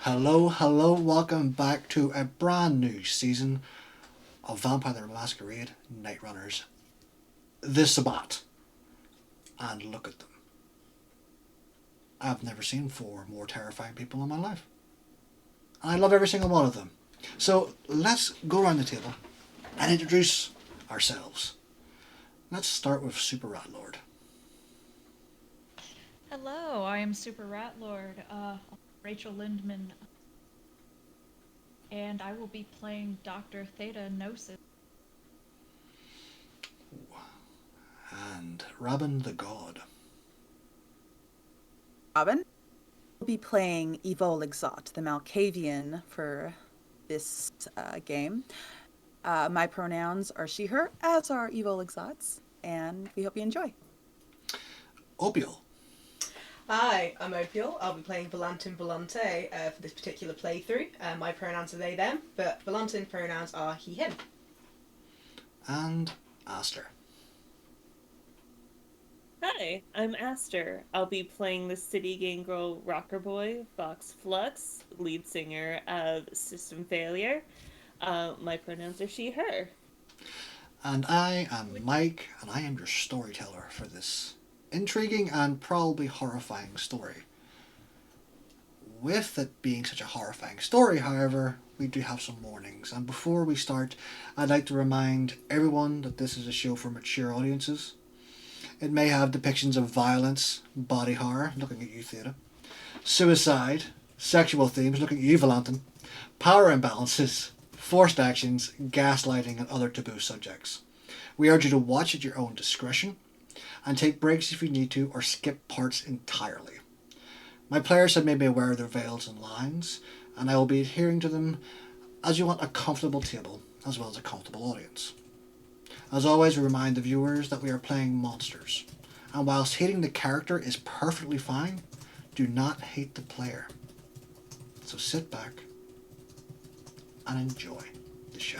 Hello, welcome back to a brand new season of Vampire the Masquerade Nightrunners. The Sabbat. And look at them. I've never seen four more terrifying people in my life. And I love every single one of them. So let's go around the table and introduce ourselves. Let's start with Super Rat Lord. Hello, I am Super Rat Lord, Rachel Lindman, and I will be playing Dr. Theta Gnosis. And Robin the God. Robin will be playing Evol Exot, the Malkavian, for this game. My pronouns are she, her, as are Evol Exots, and we hope you enjoy. Opeial. Hi, I'm Opeial. I'll be playing Valantin Volante for this particular playthrough. My pronouns are they, them, but Valantin pronouns are he, him. And Aster. Hi, I'm Aster. I'll be playing the city gangrel rocker boy, Vox Flux, lead singer of System Failure. My pronouns are she, her. And I am Mike, and I am your storyteller for this intriguing and probably horrifying story. With it being such a horrifying story, however, we do have some warnings. And before we start, I'd like to remind everyone that this is a show for mature audiences. It may have depictions of violence, body horror, looking at you, Theta, suicide, sexual themes, looking at you, Valantin, power imbalances, forced actions, gaslighting, and other taboo subjects. We urge you to watch at your own discretion and take breaks if you need to, or skip parts entirely. My players have made me aware of their veils and lines, and I will be adhering to them as you want a comfortable table as well as a comfortable audience. As always, we remind the viewers that we are playing monsters, and whilst hating the character is perfectly fine, do not hate the player. So sit back and enjoy the show.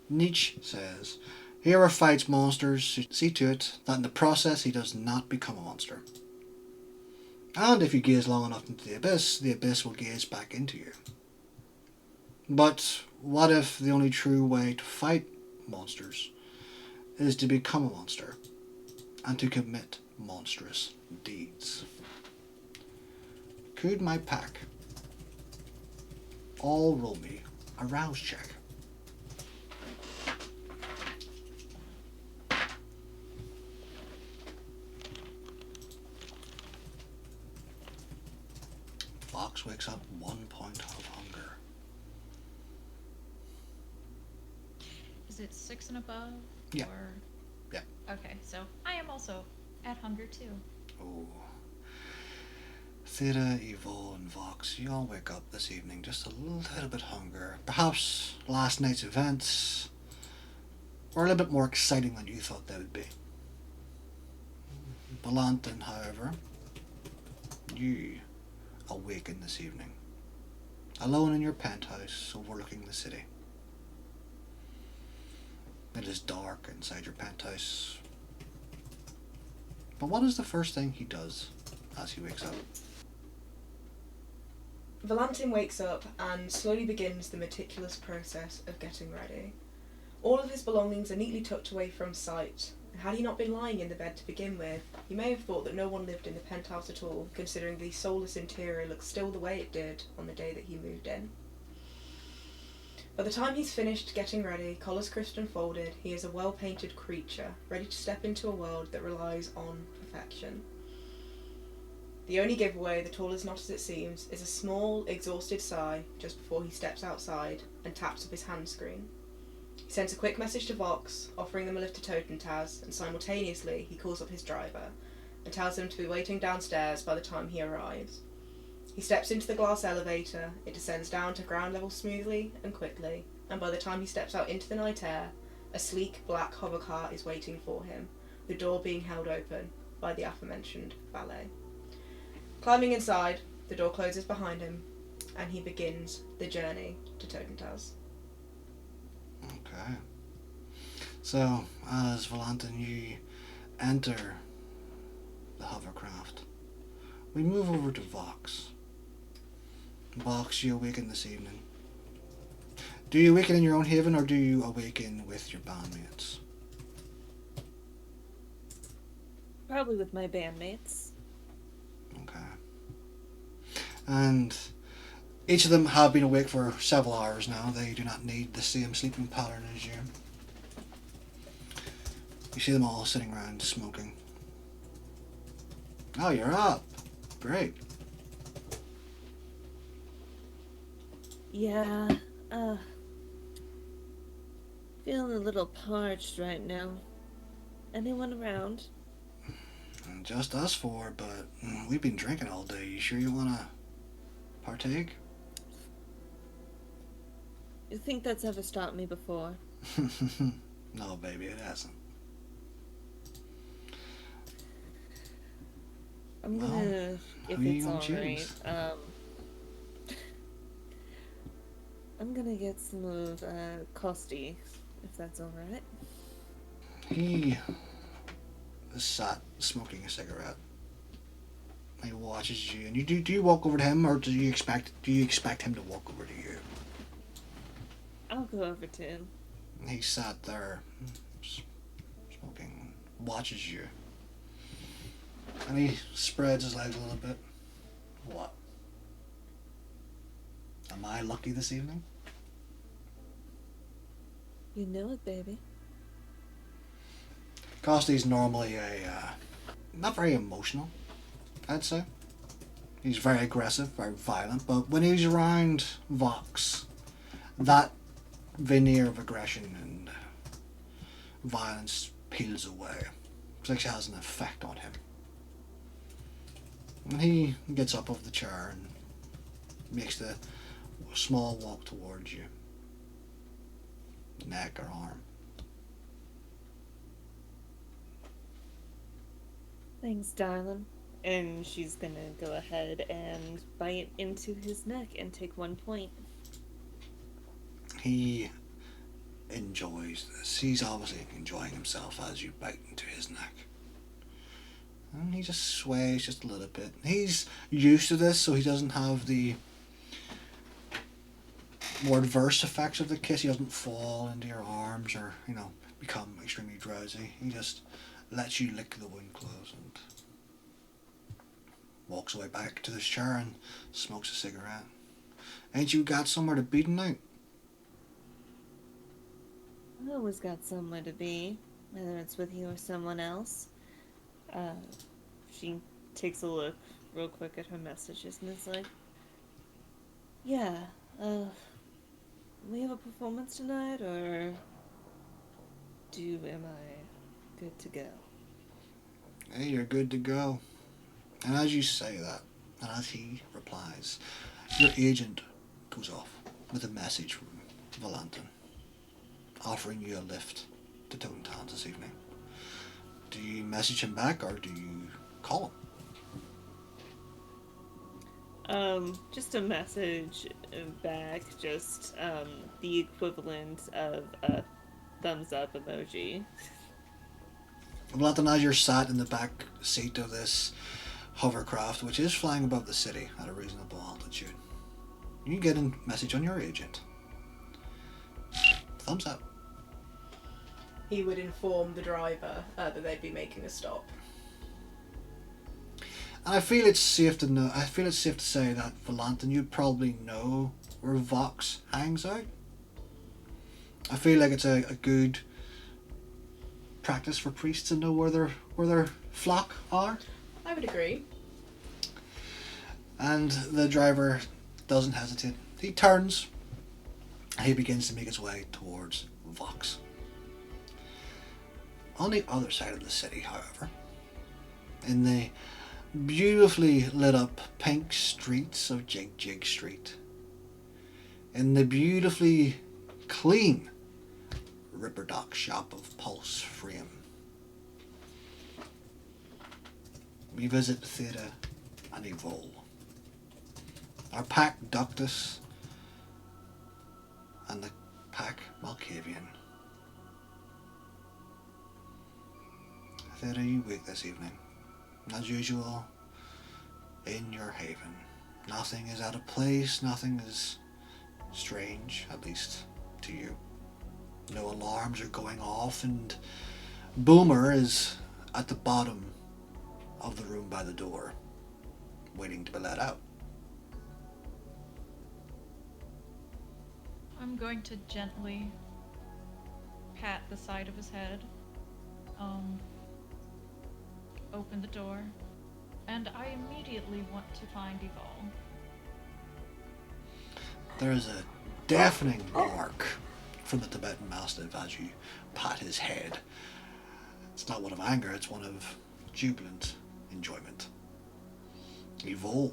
Nietzsche says, "Whoever fights monsters should see to it that in the process he does not become a monster. And if you gaze long enough into the abyss will gaze back into you." But what if the only true way to fight monsters is to become a monster and to commit monstrous deeds? Could my pack all roll me a rouse check? Fox wakes up 1 point of hunger. Is it 6 and above? Yeah. Or... Yeah. Okay, so I am also at hunger too. Oh. Theta, Evil, and Vox, you all wake up this evening just a little bit hunger. Perhaps last night's events were a little bit more exciting than you thought they would be. Valantin, however, you awaken this evening, alone in your penthouse overlooking the city. It is dark inside your penthouse. But what is the first thing he does as he wakes up? Valantin wakes up and slowly begins the meticulous process of getting ready. All of his belongings are neatly tucked away from sight. And had he not been lying in the bed to begin with, you may have thought that no one lived in the penthouse at all, considering the soulless interior looked still the way it did on the day that he moved in. By the time he's finished getting ready, collars crisped and folded, he is a well-painted creature, ready to step into a world that relies on perfection. The only giveaway, the tall is not as it seems, is a small, exhausted sigh just before he steps outside and taps up his hand screen. He sends a quick message to Vox, offering them a lift to Totentaz, and simultaneously he calls up his driver and tells him to be waiting downstairs by the time he arrives. He steps into the glass elevator, it descends down to ground level smoothly and quickly, and by the time he steps out into the night air, a sleek black hovercar is waiting for him, the door being held open by the aforementioned valet. Climbing inside, the door closes behind him, and he begins the journey to Totentaz. Okay. So, as Valantin, you enter the hovercraft. We move over to Vox. Vox, you awaken this evening. Do you awaken in your own haven, or do you awaken with your bandmates? Probably with my bandmates. Okay. And each of them have been awake for several hours now. They do not need the same sleeping pattern as you. You see them all sitting around smoking. Oh, you're up. Great. Yeah, feeling a little parched right now. Anyone around? Just us four, but we've been drinking all day. You sure you want to partake? You think that's ever stopped me before? No, baby, it hasn't. I'm Well, gonna, if who you it's gonna alright, choose? I'm gonna get some of Kosti, if that's alright. He is sat smoking a cigarette. He watches you, and you do you walk over to him, or do you expect him to walk over to you? I'll go over to him. He sat there smoking, watches you, and he spreads his legs a little bit. What? Am I lucky this evening? You know it, baby. Costy's normally not very emotional, I'd say. He's very aggressive, very violent, but when he's around Vox, that veneer of aggression and violence peels away. It's like it has an effect on him. And he gets up off the chair and makes the small walk towards you. Neck or arm. Thanks, darling. And she's gonna go ahead and bite into his neck and take 1 point. He enjoys this. He's obviously enjoying himself as you bite into his neck. And he just sways just a little bit. He's used to this, so he doesn't have the more adverse effects of the kiss. He doesn't fall into your arms or, become extremely drowsy. He just lets you lick the wound close and walks away back to his chair and smokes a cigarette. Ain't you got somewhere to be tonight? I always got somewhere to be, whether it's with you or someone else. She takes a look real quick at her messages and is like, yeah, we have a performance tonight, or am I good to go? Hey, you're good to go. And as you say that, and as he replies, your agent goes off with a message from Valantin, offering you a lift to Totentaz this evening. Do you message him back, or do you call him? Just a message back, just the equivalent of a thumbs up emoji. Valantin, as you're sat in the back seat of this hovercraft, which is flying above the city at a reasonable altitude, you get a message on your agent. Thumbs up. he would inform the driver that they'd be making a stop. And I feel it's safe to know. I feel it's safe to say that Valantin, you'd probably know where Vox hangs out. I feel like it's a good practice for priests to know where their flock are. I would agree. And the driver doesn't hesitate. He turns. He begins to make his way towards Vox. On the other side of the city, however, in the beautifully lit up pink streets of Jig Jig Street, in the beautifully clean Ripperdock shop of Pulse Frame, we visit Theta and Evol, our Pack Ductus and the Pack Malkavian. Theta, you wake this evening, as usual, in your haven. Nothing is out of place, nothing is strange, at least to you. No alarms are going off, and Boomer is at the bottom of the room by the door, waiting to be let out. I'm going to gently pat the side of his head, open the door, and I immediately want to find Evol. There is a deafening bark from the Tibetan Mastiff as you pat his head. It's not one of anger, it's one of jubilant enjoyment. Evol.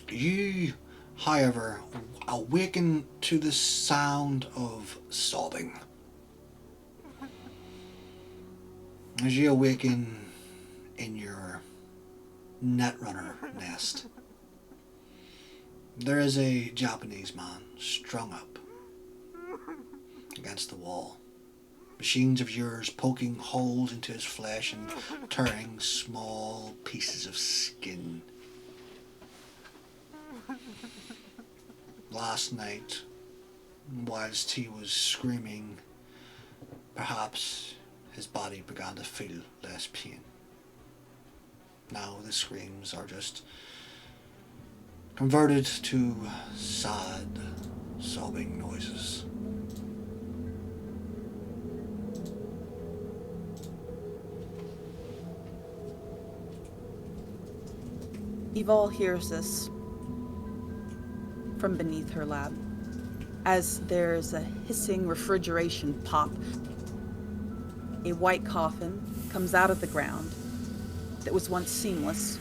You, however, awaken to the sound of sobbing. As you awaken in your Netrunner nest, there is a Japanese man strung up against the wall. Machines of yours poking holes into his flesh and tearing small pieces of skin. Last night, whilst he was screaming, perhaps his body began to feel less pain. Now the screams are just converted to sad, sobbing noises. Evol hears this from beneath her lab as there's a hissing refrigeration pop. A white coffin comes out of the ground that was once seamless.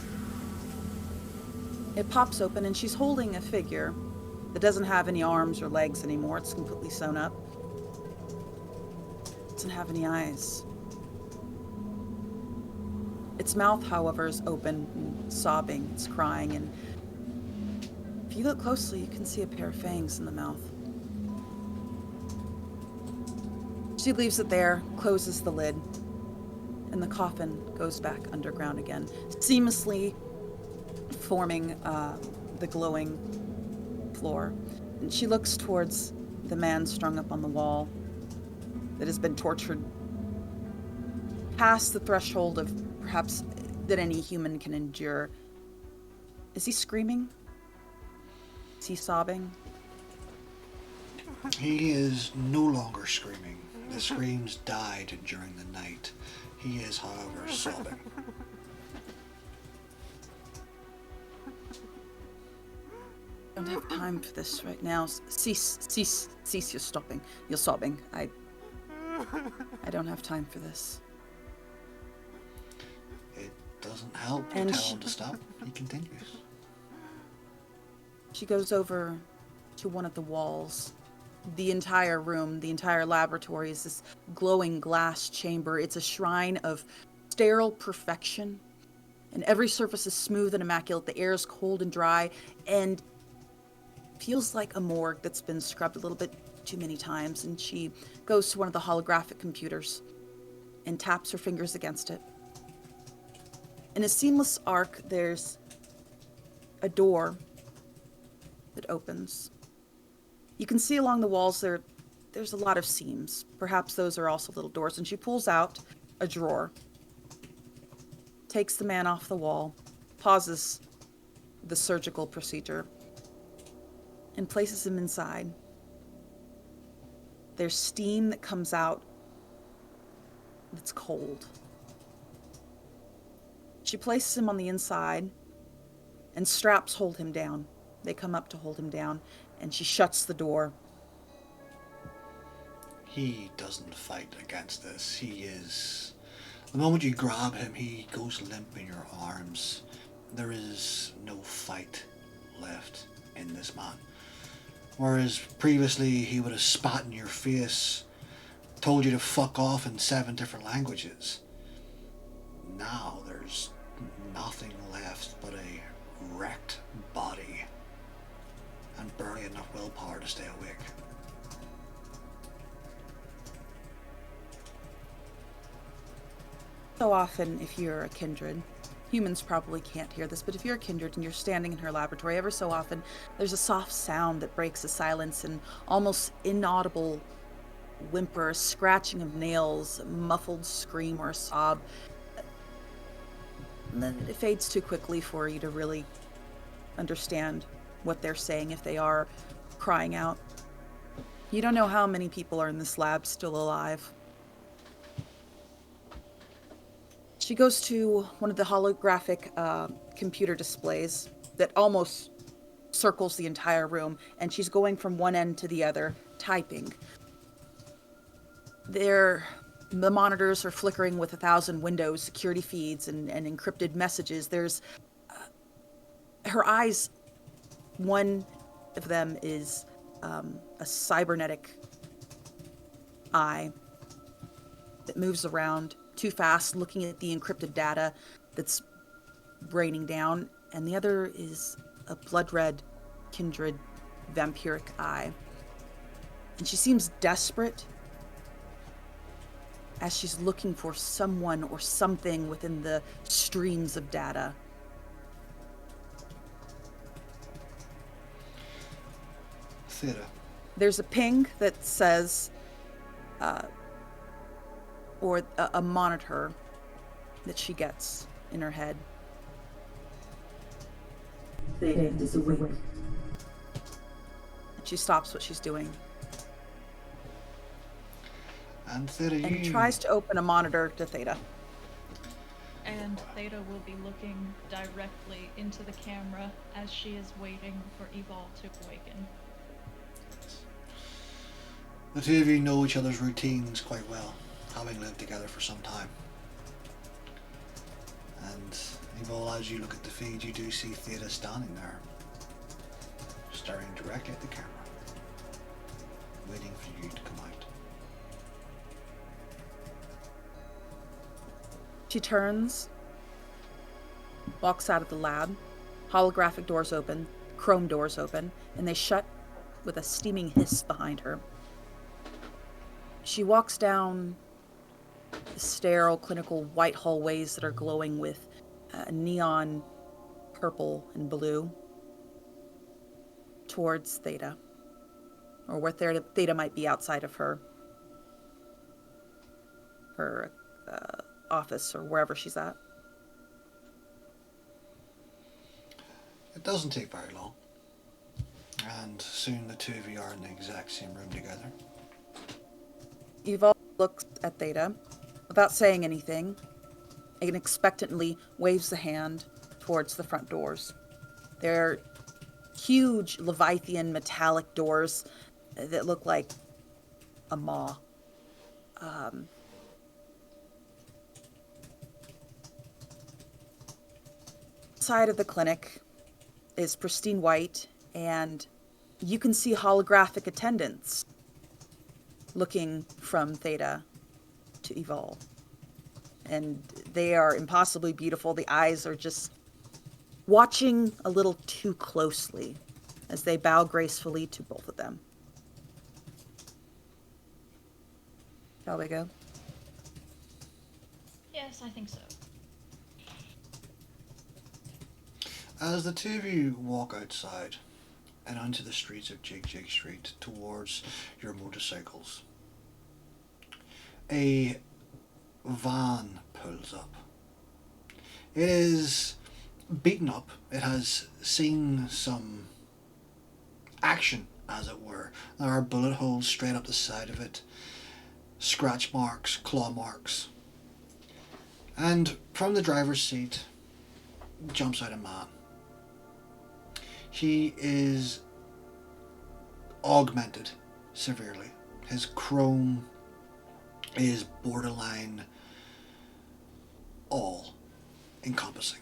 It pops open and she's holding a figure that doesn't have any arms or legs anymore. It's completely sewn up. It doesn't have any eyes. Its mouth, however, is open and sobbing. It's crying, and if you look closely, you can see a pair of fangs in the mouth. She leaves it there, closes the lid, and the coffin goes back underground again, seamlessly forming the glowing floor. And she looks towards the man strung up on the wall that has been tortured past the threshold of perhaps that any human can endure. Is he screaming? Is he sobbing? He is no longer screaming. The screams died during the night. He is, however, sobbing. I don't have time for this right now. Cease your stopping. You're sobbing. I don't have time for this. It doesn't help to And tell him to stop. He continues. She goes over to one of the walls. The entire room, the entire laboratory is this glowing glass chamber. It's a shrine of sterile perfection. And every surface is smooth and immaculate. The air is cold and dry and feels like a morgue that's been scrubbed a little bit too many times. And she goes to one of the holographic computers and taps her fingers against it. In a seamless arc, there's a door that opens. You can see along the walls there's there's a lot of seams. Perhaps those are also little doors. And she pulls out a drawer, takes the man off the wall, pauses the surgical procedure, and places him inside. There's steam that comes out that's cold. She places him on the inside, and straps hold him down. They come up to hold him down, and she shuts the door. He doesn't fight against this. He is... The moment you grab him, he goes limp in your arms. There is no fight left in this man. Whereas previously he would have spat in your face, told you to fuck off in 7 different languages. Now there's nothing left but a wrecked body and barely enough willpower to stay awake. So often, if you're a kindred, humans probably can't hear this, but if you're a kindred and you're standing in her laboratory, ever so often there's a soft sound that breaks the silence, an almost inaudible whimper, scratching of nails, a muffled scream or a sob. And then it fades too quickly for you to really understand what they're saying if they are crying out. You don't know how many people are in this lab still alive. She goes to one of the holographic computer displays that almost circles the entire room, and she's going from one end to the other, typing. The monitors are flickering with 1,000 windows, security feeds, and encrypted messages. There's her eyes. One of them is a cybernetic eye that moves around too fast, looking at the encrypted data that's raining down, and the other is a blood-red, kindred, vampiric eye. And she seems desperate as she's looking for someone or something within the streams of data. Theta. There's a ping that says, or a monitor that she gets in her head. Theta is awake. And she stops what she's doing And Theta, Mm. and tries to open a monitor to Theta. And Theta will be looking directly into the camera as she is waiting for Evol to awaken. The two of you know each other's routines quite well, having lived together for some time. And Evol, as you look at the feed, you do see Theta standing there, staring directly at the camera, waiting for you to come out. She turns, walks out of the lab, holographic doors open, chrome doors open, and they shut with a steaming hiss behind her. She walks down the sterile, clinical white hallways that are glowing with neon purple and blue towards Theta, or where Theta might be outside of her office or wherever she's at. It doesn't take very long, and soon the two of you are in the exact same room together. Evol looks at Theta without saying anything and expectantly waves a hand towards the front doors. They're huge Leviathan metallic doors that look like a maw. Outside of the clinic is pristine white, and you can see holographic attendants looking from Theta to Evol. And they are impossibly beautiful. The eyes are just watching a little too closely as they bow gracefully to both of them. Shall we go? Yes, I think so. As the two of you walk outside, and onto the streets of Jig Jig Street towards your motorcycles. A van pulls up. It is beaten up. It has seen some action, as it were. There are bullet holes straight up the side of it, scratch marks, claw marks. And from the driver's seat jumps out a man. He is augmented severely. His chrome is borderline all encompassing.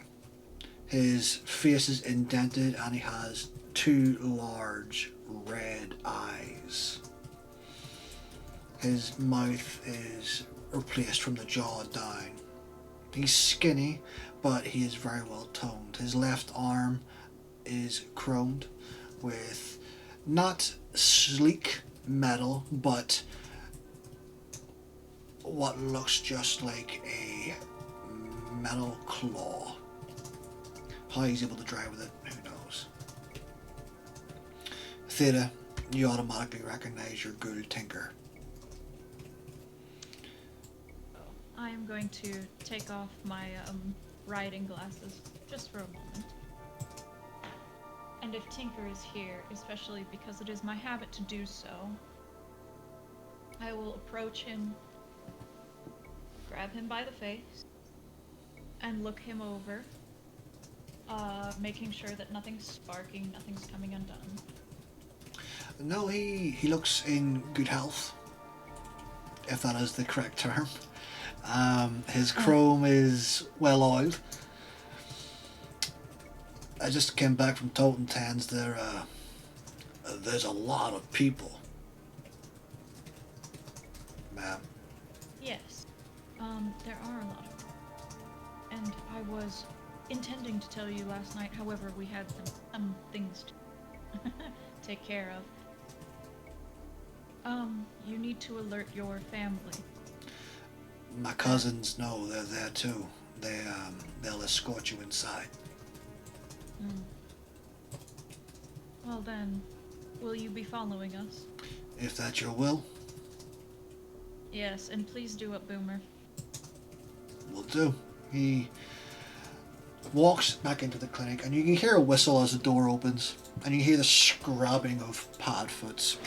His face is indented and he has two large red eyes. His mouth is replaced from the jaw down. He's skinny, but he is very well toned. His left arm is chromed with not sleek metal, but what looks just like a metal claw. How he's able to drive with it, who knows. Theta, you automatically recognize your ghoul tinker. I am going to take off my riding glasses just for a moment. And if Tinker is here, especially because it is my habit to do so, I will approach him, grab him by the face, and look him over, making sure that nothing's sparking, nothing's coming undone. No, he looks in good health, if that is the correct term. His chrome is well oiled. I just came back from Toten Tans. There's a lot of people, ma'am. Yes, there are a lot of them. And I was intending to tell you last night, however, we had some things to take care of. You need to alert your family. My cousins know they're there too. They'll escort you inside. Well then, will you be following us? If that's your will, Yes, and please do it, Boomer. will do. He walks back into the clinic, and you can hear a whistle as the door opens, and you hear the scrubbing of pad foots.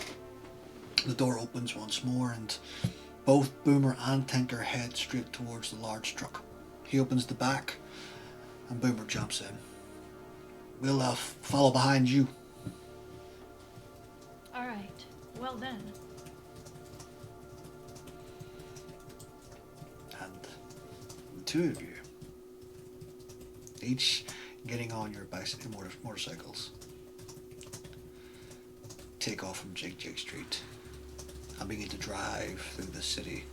The door opens once more, and both Boomer and Tinker head straight towards the large truck. He opens the back, and Boomer jumps in. We'll follow behind you. Alright, well then. And the two of you, each getting on your motorcycles, take off from Jig Jig Street and begin to drive through the city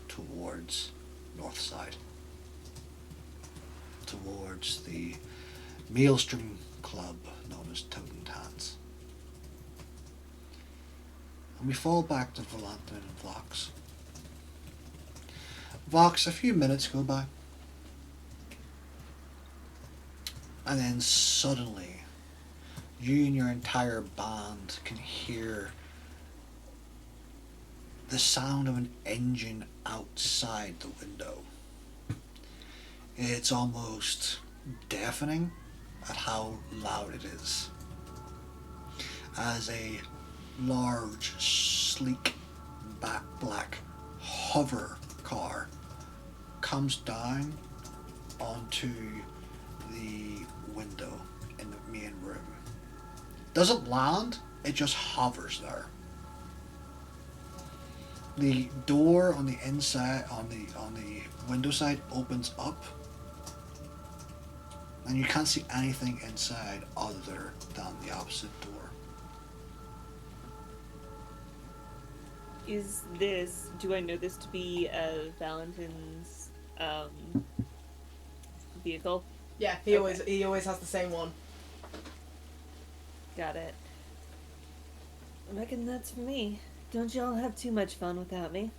towards North Side, towards the Maelstrom Club known as Toten Tans. And we fall back to Valantin and Vox. Vox, a few minutes go by, and then suddenly you and your entire band can hear the sound of an engine outside the window. It's almost deafening at how loud it is, as a large, sleek, black hover car comes down onto the window in the main room. Doesn't land, it just hovers there. The door on the inside, on the window side, opens up, and you can't see anything inside other than the opposite door. Do I know this to be Valentin's vehicle? Yeah, he always has the same one. Got it. I reckon that's for me. Don't y'all have too much fun without me?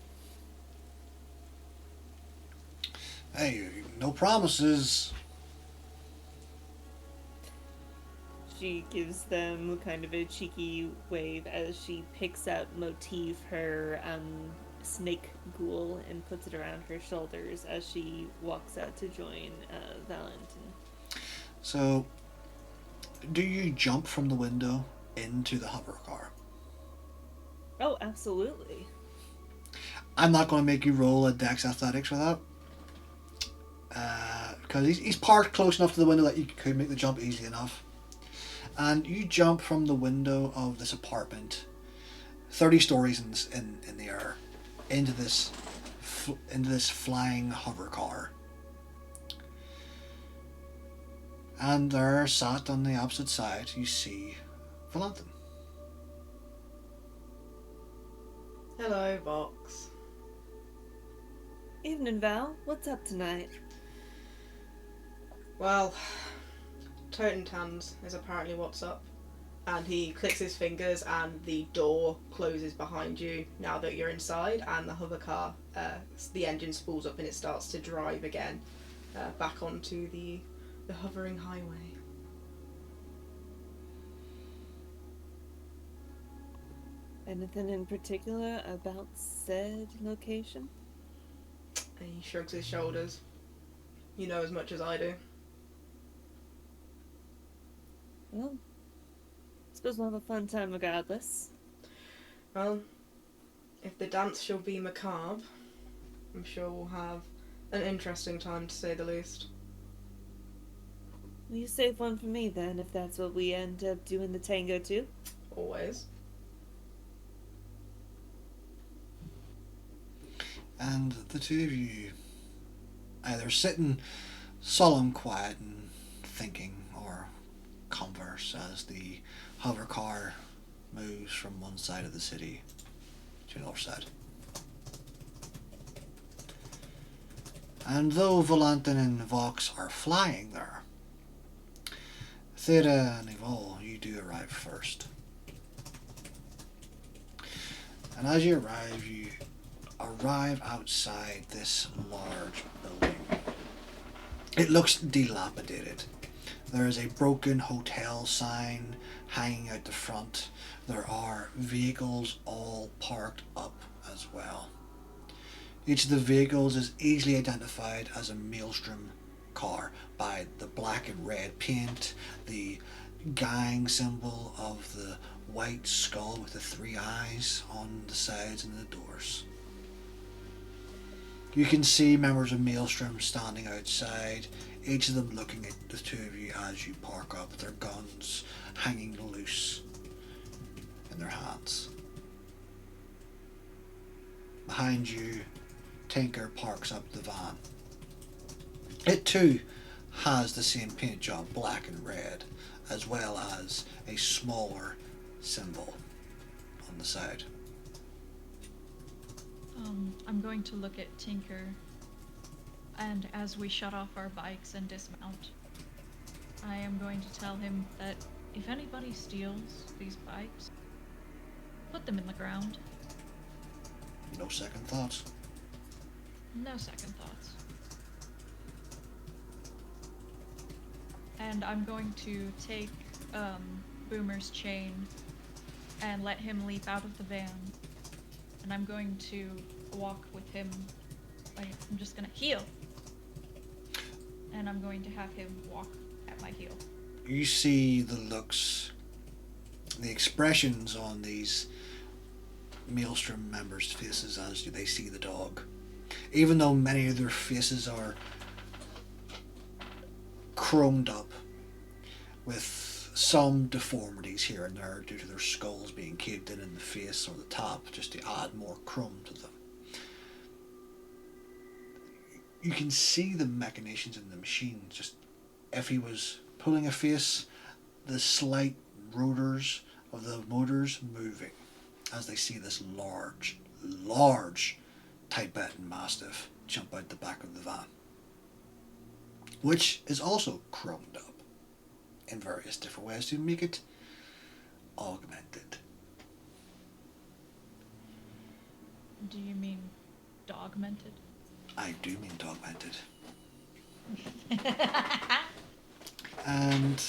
Hey, no promises. She gives them kind of a cheeky wave as she picks up Motif, her snake ghoul, and puts it around her shoulders as she walks out to join Valantin. So, do you jump from the window into the hover car? Oh, absolutely. I'm not going to make you roll a Dex Athletics for that. Because he's parked close enough to the window that you could make the jump easy enough. And you jump from the window of this apartment, 30 stories in the air, into this flying hover car. And there, sat on the opposite side, you see Valantin. Hello, Vox. Evening, Val. What's up tonight? Well, Totentans is apparently what's up. And he clicks his fingers and the door closes behind you now that you're inside, and the hover car, the engine spools up and it starts to drive again back onto the hovering highway. Anything in particular about said location? And he shrugs his shoulders. You know as much as I do. Well, I suppose we'll have a fun time regardless. Well, if the dance shall be macabre, I'm sure we'll have an interesting time, to say the least. Well, you save one for me then, if that's what we end up doing the tango to. Always. And the two of you either sitting solemn, quiet, and thinking, or converse as the hover car moves from one side of the city to the other side. And though Valantin and Vox are flying there, Theta and Evol, you do arrive first. And as you arrive outside this large building. It looks dilapidated. There is a broken hotel sign hanging out the front. There are vehicles all parked up as well. Each of the vehicles is easily identified as a Maelstrom car by the black and red paint, the gang symbol of the white skull with the 3 eyes on the sides and the doors. You can see members of Maelstrom standing outside, each of them looking at the two of you as you park up, their guns hanging loose in their hands. Behind you, Tinker parks up the van. It too has the same paint job, black and red, as well as a smaller symbol on the side. I'm going to look at Tinker, and as we shut off our bikes and dismount, I am going to tell him that if anybody steals these bikes, put them in the ground. No second thoughts. No second thoughts. And I'm going to take Boomer's chain and let him leap out of the van. And I'm going to walk with him. I'm just gonna heel. And I'm going to have him walk at my heel. You see the looks, the expressions on these Maelstrom members' faces as they see the dog. Even though many of their faces are chromed up with some deformities here and there due to their skulls being caved in the face or the top, just to add more chrome to them. You can see the machinations in the machine. Just if he was pulling a face, the slight rotors of the motors moving as they see this large Tibetan Mastiff jump out the back of the van, which is also chromed up in various different ways to make it augmented. Do you mean dogmented? I do mean dogmented. And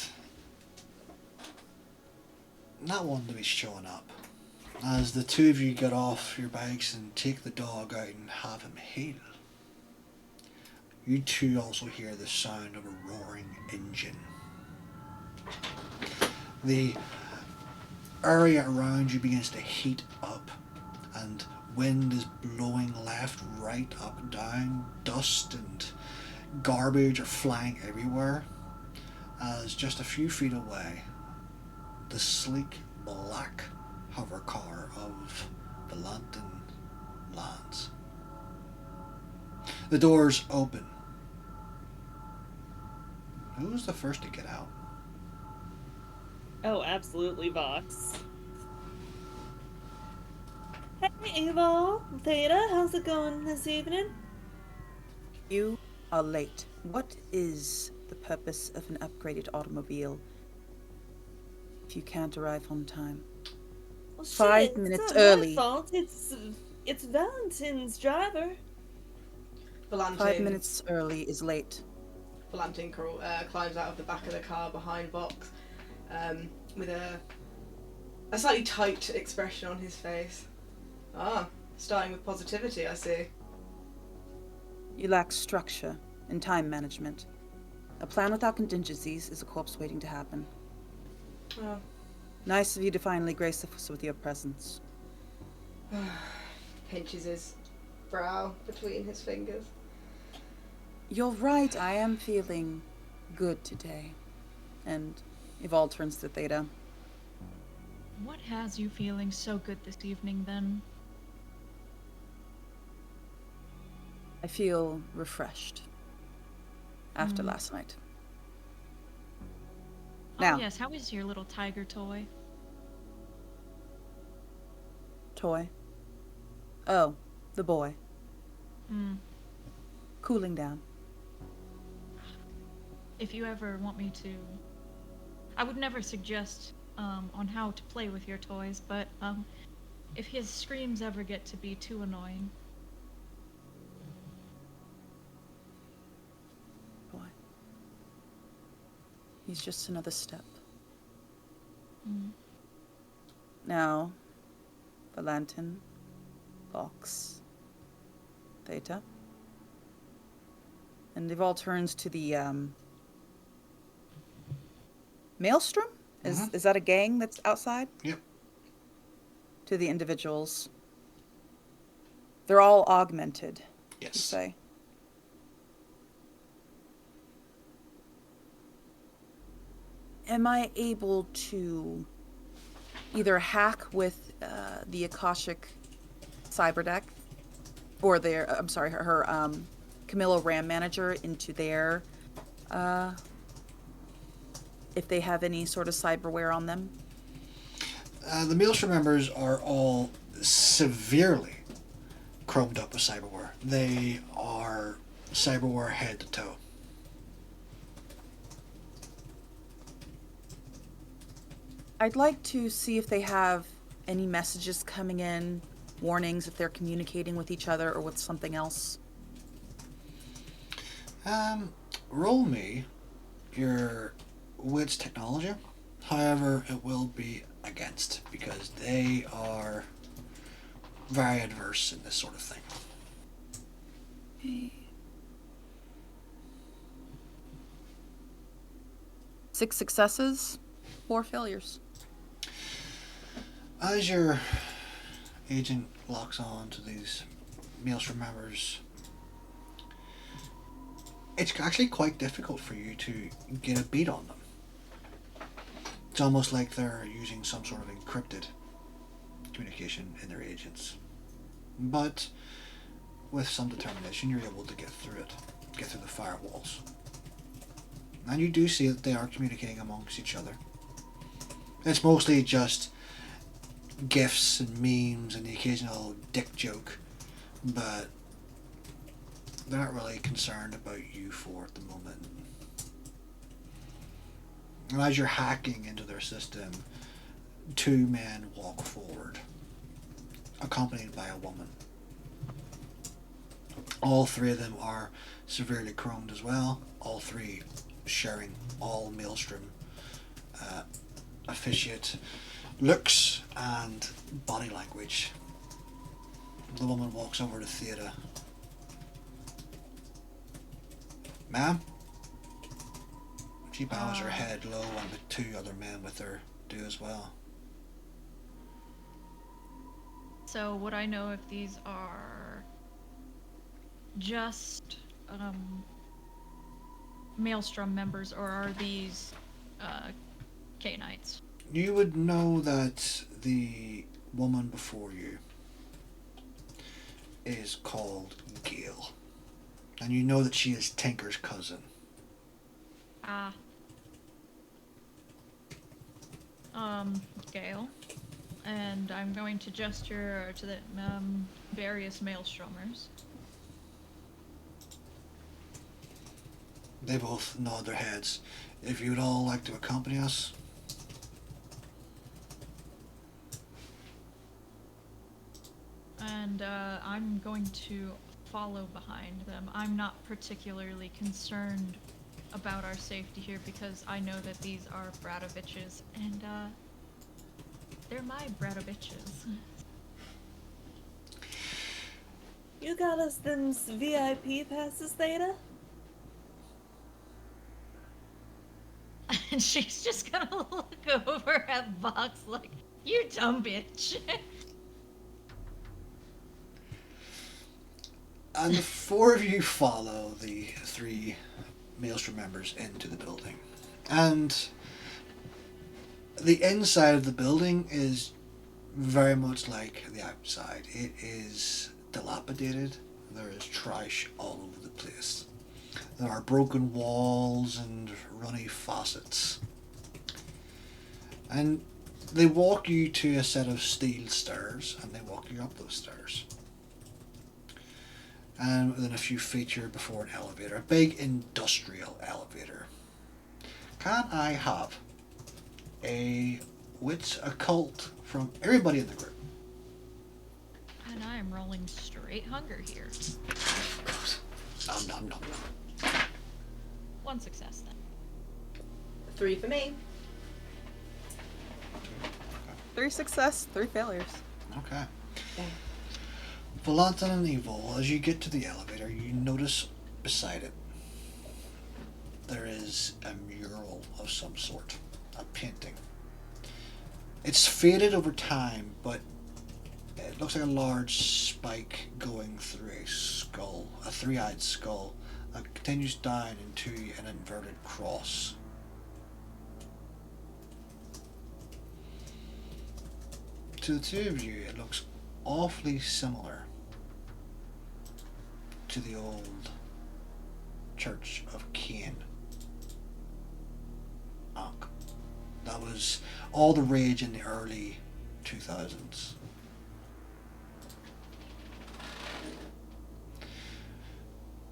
that one to be showing up. As the two of you get off your bikes and take the dog out and have him heal, you two also hear the sound of a roaring engine. The area around you begins to heat up, and wind is blowing left, right, up, down. Dust and garbage are flying everywhere, as just a few feet away, the sleek black hover car of Valantin lands. The doors open. Who's the first to get out? Oh, absolutely, Vox. Hey, Evil, Theta, how's it going this evening? You are late. What is the purpose of an upgraded automobile if you can't arrive on time? Well, shit, 5 minutes it's not early. my fault. It's Valentin's driver. Valantin, 5 minutes early is late. Valantin climbs out of the back of the car behind Vox, with a slightly tight expression on his face. Ah, starting with positivity, I see. You lack structure and time management. A plan without contingencies is a corpse waiting to happen. Oh. Nice of you to finally grace us with your presence. Pinches his brow between his fingers. You're right, I am feeling good today. And Evolve turns to Theta. What has you feeling so good this evening, then? I feel refreshed after last night. Now, Oh yes, how is your little tiger toy? toy. Oh, the boy. Hmm. Cooling down. If you ever want me to... I would never suggest on how to play with your toys, but if his screams ever get to be too annoying... Boy. He's just another step. Mm. Now, Valantin, Vox, Theta. And Evolve turns to the Maelstrom? Is that a gang that's outside? Yep. To the individuals. They're all augmented, you Yes. say. Am I able to either hack with the Akashic cyberdeck or her Camilla RAM manager into their if they have any sort of cyberware on them? The Maelstrom members are all severely chromed up with cyberware. They are cyberware head to toe. I'd like to see if they have any messages coming in, warnings if they're communicating with each other or with something else. Roll me your wits technology. However, it will be against because they are very adverse in this sort of thing. 6 successes, 4 failures. As your agent locks on to these Maelstrom members, it's actually quite difficult for you to get a beat on them. It's almost like they're using some sort of encrypted communication in their agents. But with some determination, you're able to get through it, get through the firewalls. And you do see that they are communicating amongst each other. It's mostly just gifs and memes and the occasional dick joke, but they're not really concerned about you four at the moment. And as you're hacking into their system, 2 men walk forward, accompanied by a woman. All 3 of them are severely chromed as well, all 3 sharing all Maelstrom officiate looks and body language. The woman walks over to Theta. Ma'am? She bows her head low, and the two other men with her do as well. So would I know if these are just Maelstrom members, or are these K-Knights? You would know that the woman before you is called Gale. And you know that she is Tinker's cousin. Ah. Gale. And I'm going to gesture to the various Maelstromers. They both nod their heads. If you'd all like to accompany us. And I'm going to follow behind them. I'm not particularly concerned about our safety here because I know that these are Bradoviches, and they're my Bradoviches. You got us them VIP passes, Theta? And she's just gonna look over at Vox like, you dumb bitch. And the four of you follow the three Maelstrom members into the building. And the inside of the building is very much like the outside. It is dilapidated. There is trash all over the place. There are broken walls and runny faucets. And they walk you to a set of steel stairs, and they walk you up those stairs. And within a few feet you're before an elevator, a big industrial elevator. Can I have a wits occult from everybody in the group? And I am rolling straight hunger here. Nom nom nom nom. One success then. 3 for me. 3 success, 3 failures. Okay. Valantin and Evil, as you get to the elevator, you notice beside it there is a mural of some sort, a painting. It's faded over time, but it looks like a large spike going through a skull, a three-eyed skull that continues down into an inverted cross. To the two of you, it looks awfully similar to the old Church of Cain. That was all the rage in the early 2000s.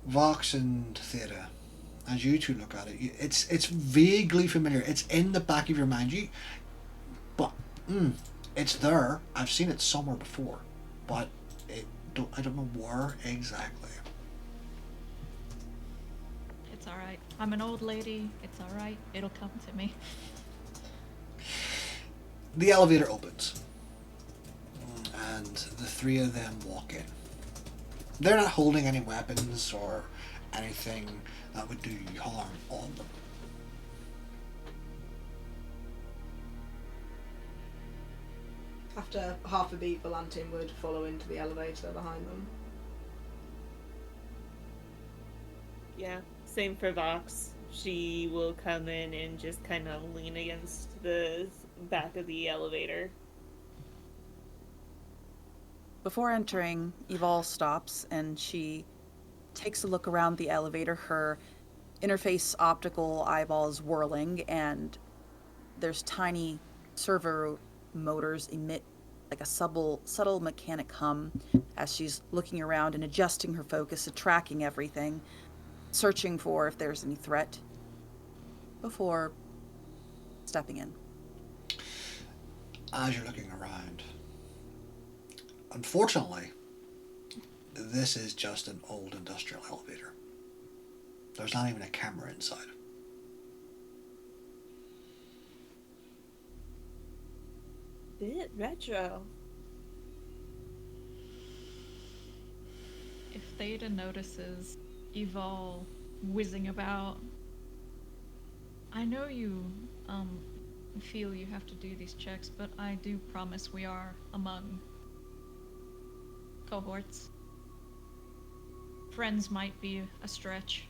Vox and Theta, as you two look at it, it's vaguely familiar. It's in the back of your mind. It's there. I've seen it somewhere before, but I don't know where exactly. It's alright. I'm an old lady. It's alright. It'll come to me. The elevator opens, and the three of them walk in. They're not holding any weapons or anything that would do you harm on them. After half a beat, Valantin would follow into the elevator behind them. Yeah, same for Vox. She will come in and just kind of lean against the back of the elevator. Before entering, Evol stops and she takes a look around the elevator. Her interface optical eyeballs whirling, and there's tiny servo motors emit like a subtle mechanic hum as she's looking around and adjusting her focus and tracking everything, searching for if there's any threat before stepping in. As you're looking around, unfortunately, this is just an old industrial elevator. There's not even a camera inside. bit retro. If Theta notices Evol whizzing about, I know you feel you have to do these checks, but I do promise we are among cohorts. Friends might be a stretch.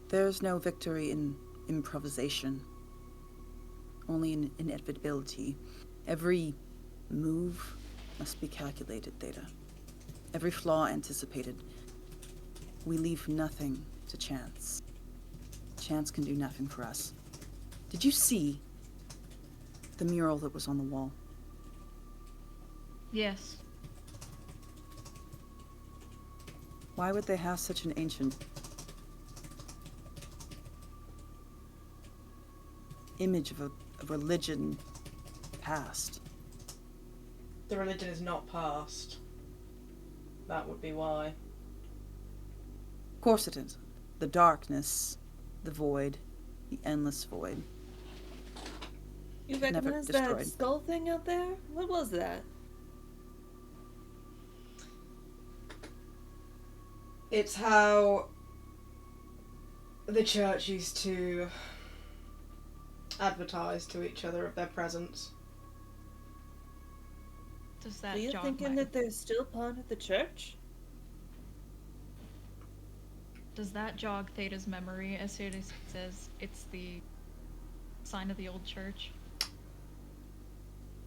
There's no victory in improvisation, only in inevitability. Every move must be calculated, Theta. Every flaw anticipated. We leave nothing to chance. Chance can do nothing for us. Did you see the mural that was on the wall? Yes. Why would they have such an ancient image of a religion past? The religion is not past. That would be why. Of course it is. The darkness, the void, the endless void. You Never recognize that destroyed. skull thing out there? What was that? It's how the church used to advertise to each other of their presence. Does that Are you jog thinking my... that they're still part of the church? Does that jog Theta's memory as soon as it says it's the sign of the old church?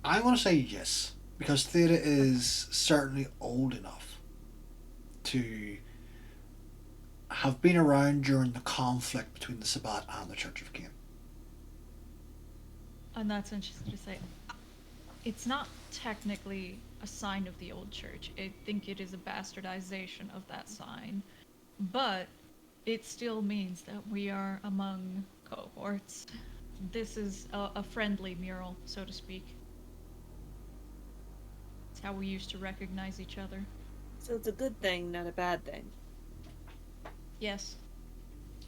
I want to say yes, because Theta is certainly old enough to have been around during the conflict between the Sabbat and the Church of Cain. And that's interesting to say. It's not technically a sign of the old church. I think it is a bastardization of that sign. But it still means that we are among cohorts. This is a friendly mural, so to speak. It's how we used to recognize each other. So it's a good thing, not a bad thing. Yes.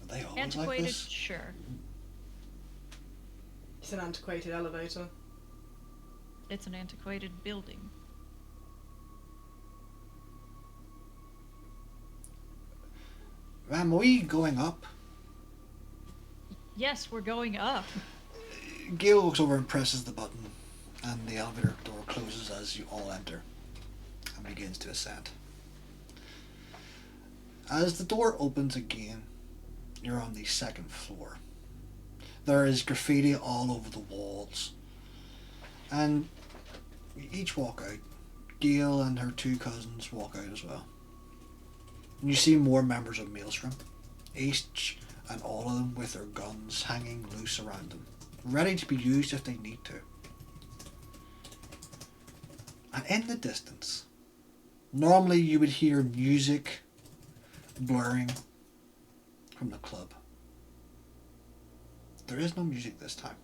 Are they always Antiquated, like this? sure. It's an antiquated elevator. It's an antiquated building. Am we going up? Yes, we're going up. Gale looks over and presses the button, and the elevator door closes as you all enter and begins to ascend. As the door opens again, you're on the second floor. There is graffiti all over the walls, and you each walk out. Gale and her two cousins walk out as well. And you see more members of Maelstrom, each and all of them with their guns hanging loose around them, ready to be used if they need to. And in the distance, normally you would hear music blaring from the club. There is no music this time.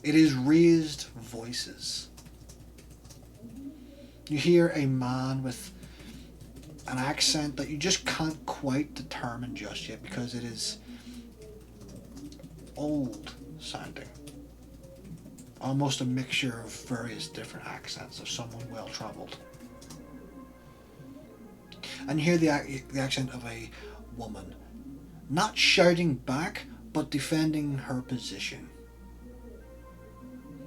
It is raised voices. You hear a man with an accent that you just can't quite determine just yet because it is old sounding. Almost a mixture of various different accents of someone well travelled. And you hear the accent of a woman, not shouting back, but defending her position.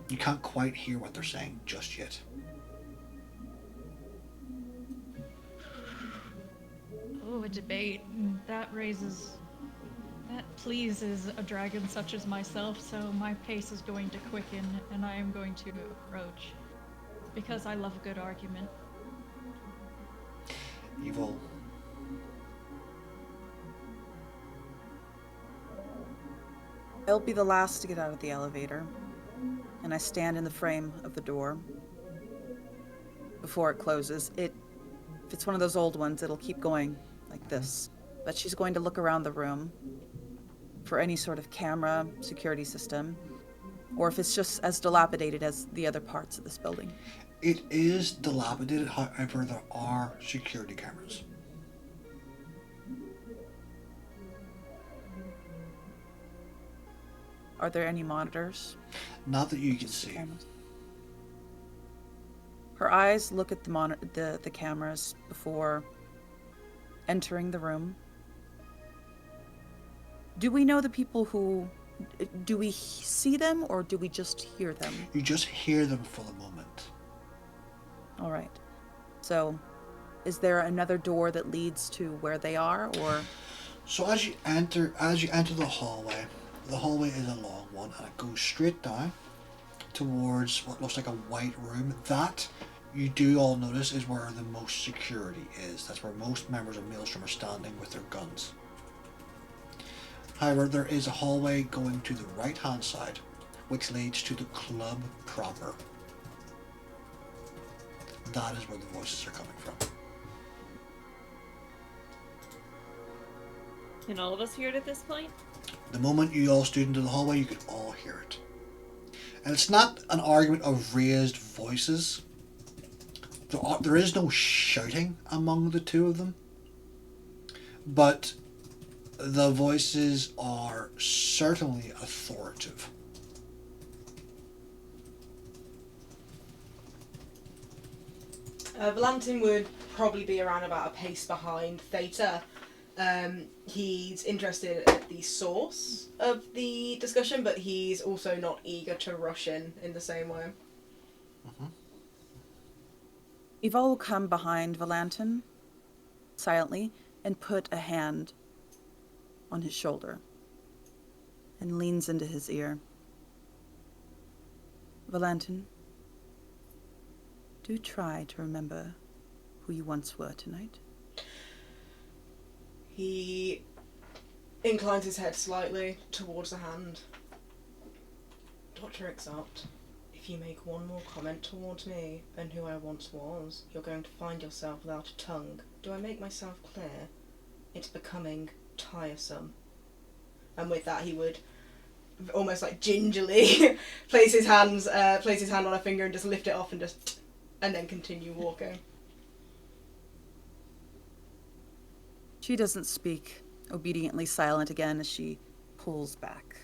You can't quite hear what they're saying just yet. Oh, a debate. That pleases a dragon such as myself, so my pace is going to quicken and I am going to approach. Because I love a good argument. Evil. I'll be the last to get out of the elevator, and I stand in the frame of the door. Before it closes, if it's one of those old ones, it'll keep going like this. But she's going to look around the room for any sort of camera, security system, or if it's just as dilapidated as the other parts of this building. It is dilapidated, however, there are security cameras. Are there any monitors? Not that you can see. Cameras. Her eyes look at the cameras before entering the room. Do we know the people who... Do we see them, or do we just hear them? You just hear them for the moment. All right. So, is there another door that leads to where they are, or... So as you enter the hallway is a long one, and it goes straight down towards what looks like a white room. That, you do all notice, is where the most security is. That's where most members of Maelstrom are standing with their guns. However, there is a hallway going to the right hand side, which leads to the club proper. That is where the voices are coming from. Can all of us hear it at this point? The moment you all stood into the hallway, you could all hear it. And it's not an argument of raised voices. There is no shouting among the two of them. But the voices are certainly authoritative. Valantin would probably be around about a pace behind Theta. He's interested at the source of the discussion, but he's also not eager to rush in the same way. Mm-hmm. Eva will come behind Valantin, silently, and put a hand on his shoulder, and leans into his ear. Valantin, do try to remember who you once were tonight. He inclines his head slightly towards the hand. Dr. Exalt, if you make one more comment towards me and who I once was, you're going to find yourself without a tongue. Do I make myself clear? It's becoming tiresome. And with that, he would almost like gingerly place his hand on a finger and just lift it off and then continue walking. She doesn't speak, obediently silent again as she pulls back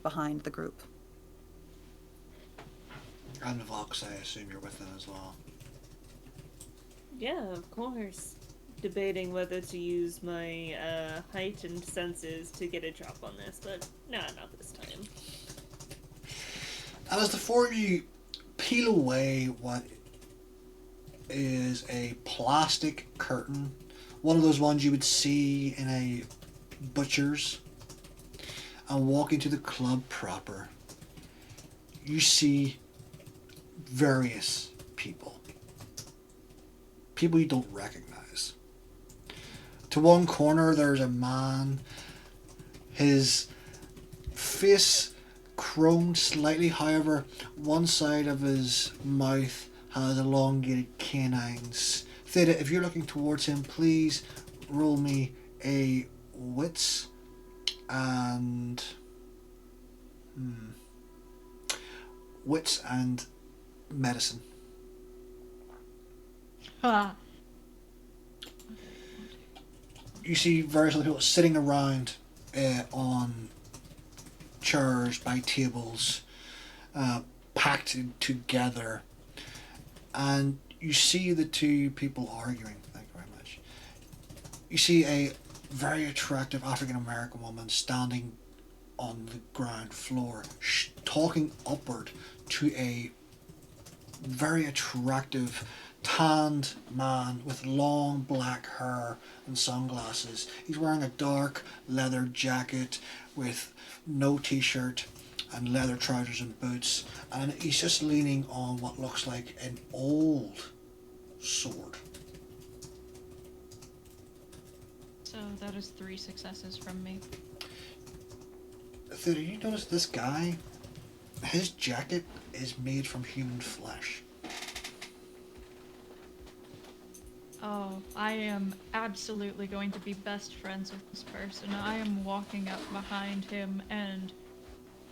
behind the group. And Vox, I assume you're with them as well. Yeah, of course. Debating whether to use my heightened senses to get a drop on this, but nah, not this time. And as the four of you peel away what is a plastic curtain, one of those ones you would see in a butcher's, and walk into the club proper, you see various people. People you don't recognize. To one corner there's a man, his face chromed slightly, however one side of his mouth has elongated canines. Theta, if you're looking towards him, please roll me a wits and medicine. Ah. You see various other people sitting around on chairs by tables, packed together, and you see the two people arguing. Thank you very much. You see a very attractive African American woman standing on the ground floor, talking upward to a very attractive tanned man with long black hair and sunglasses. He's wearing a dark leather jacket with no t-shirt and leather trousers and boots, and he's just leaning on what looks like an old sword. So that is 3 successes from me. Theta, you notice this guy? His jacket is made from human flesh. Oh, I am absolutely going to be best friends with this person. I am walking up behind him and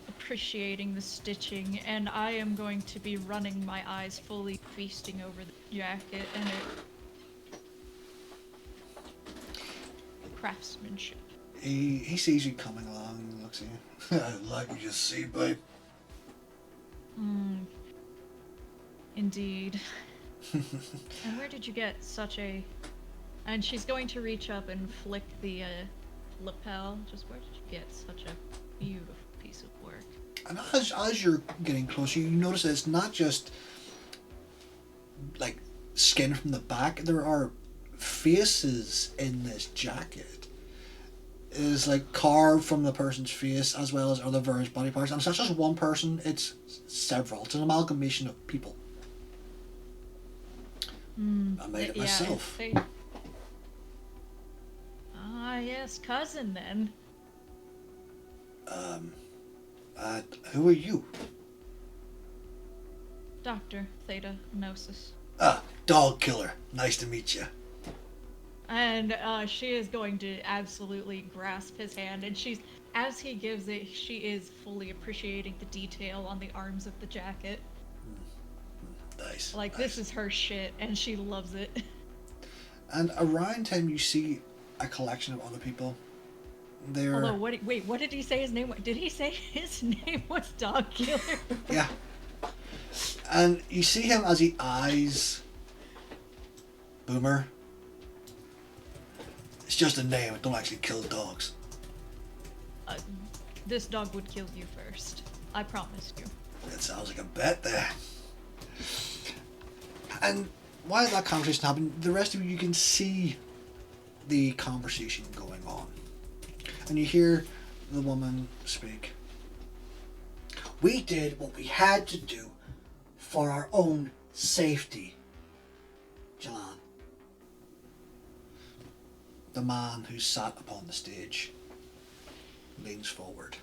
appreciating the stitching, and I am going to be running my eyes fully feasting over the jacket and craftsmanship. He sees you coming along and looks at you. I'd like you to see, babe. Indeed. And where did you get such a... And she's going to reach up and flick the lapel. Just where did you get such a beautiful piece of work? And as you're getting closer, you notice that it's not just like skin from the back. There are faces in this jacket. It is like carved from the person's face as well as other various body parts. And it's not just one person, it's several. It's an amalgamation of people. I made it myself. Ah, yes, cousin then. Who are you? Dr. Theta Gnosis. Ah, dog killer. Nice to meet you. And she is going to absolutely grasp his hand, and as he gives it, she is fully appreciating the detail on the arms of the jacket. Nice. Like, nice. this is her shit, and she loves it. And around him, you see a collection of other people. They're... Although, what did he say his name was? Did he say his name was Dog Killer? Yeah. And you see him as he eyes Boomer. It's just a name, it don't actually kill dogs. This dog would kill you first. I promised you. That sounds like a bet there. And while that conversation happened, the rest of you can see the conversation going on. And you hear the woman speak. We did what we had to do for our own safety, Jalan. The man who sat upon the stage leans forward.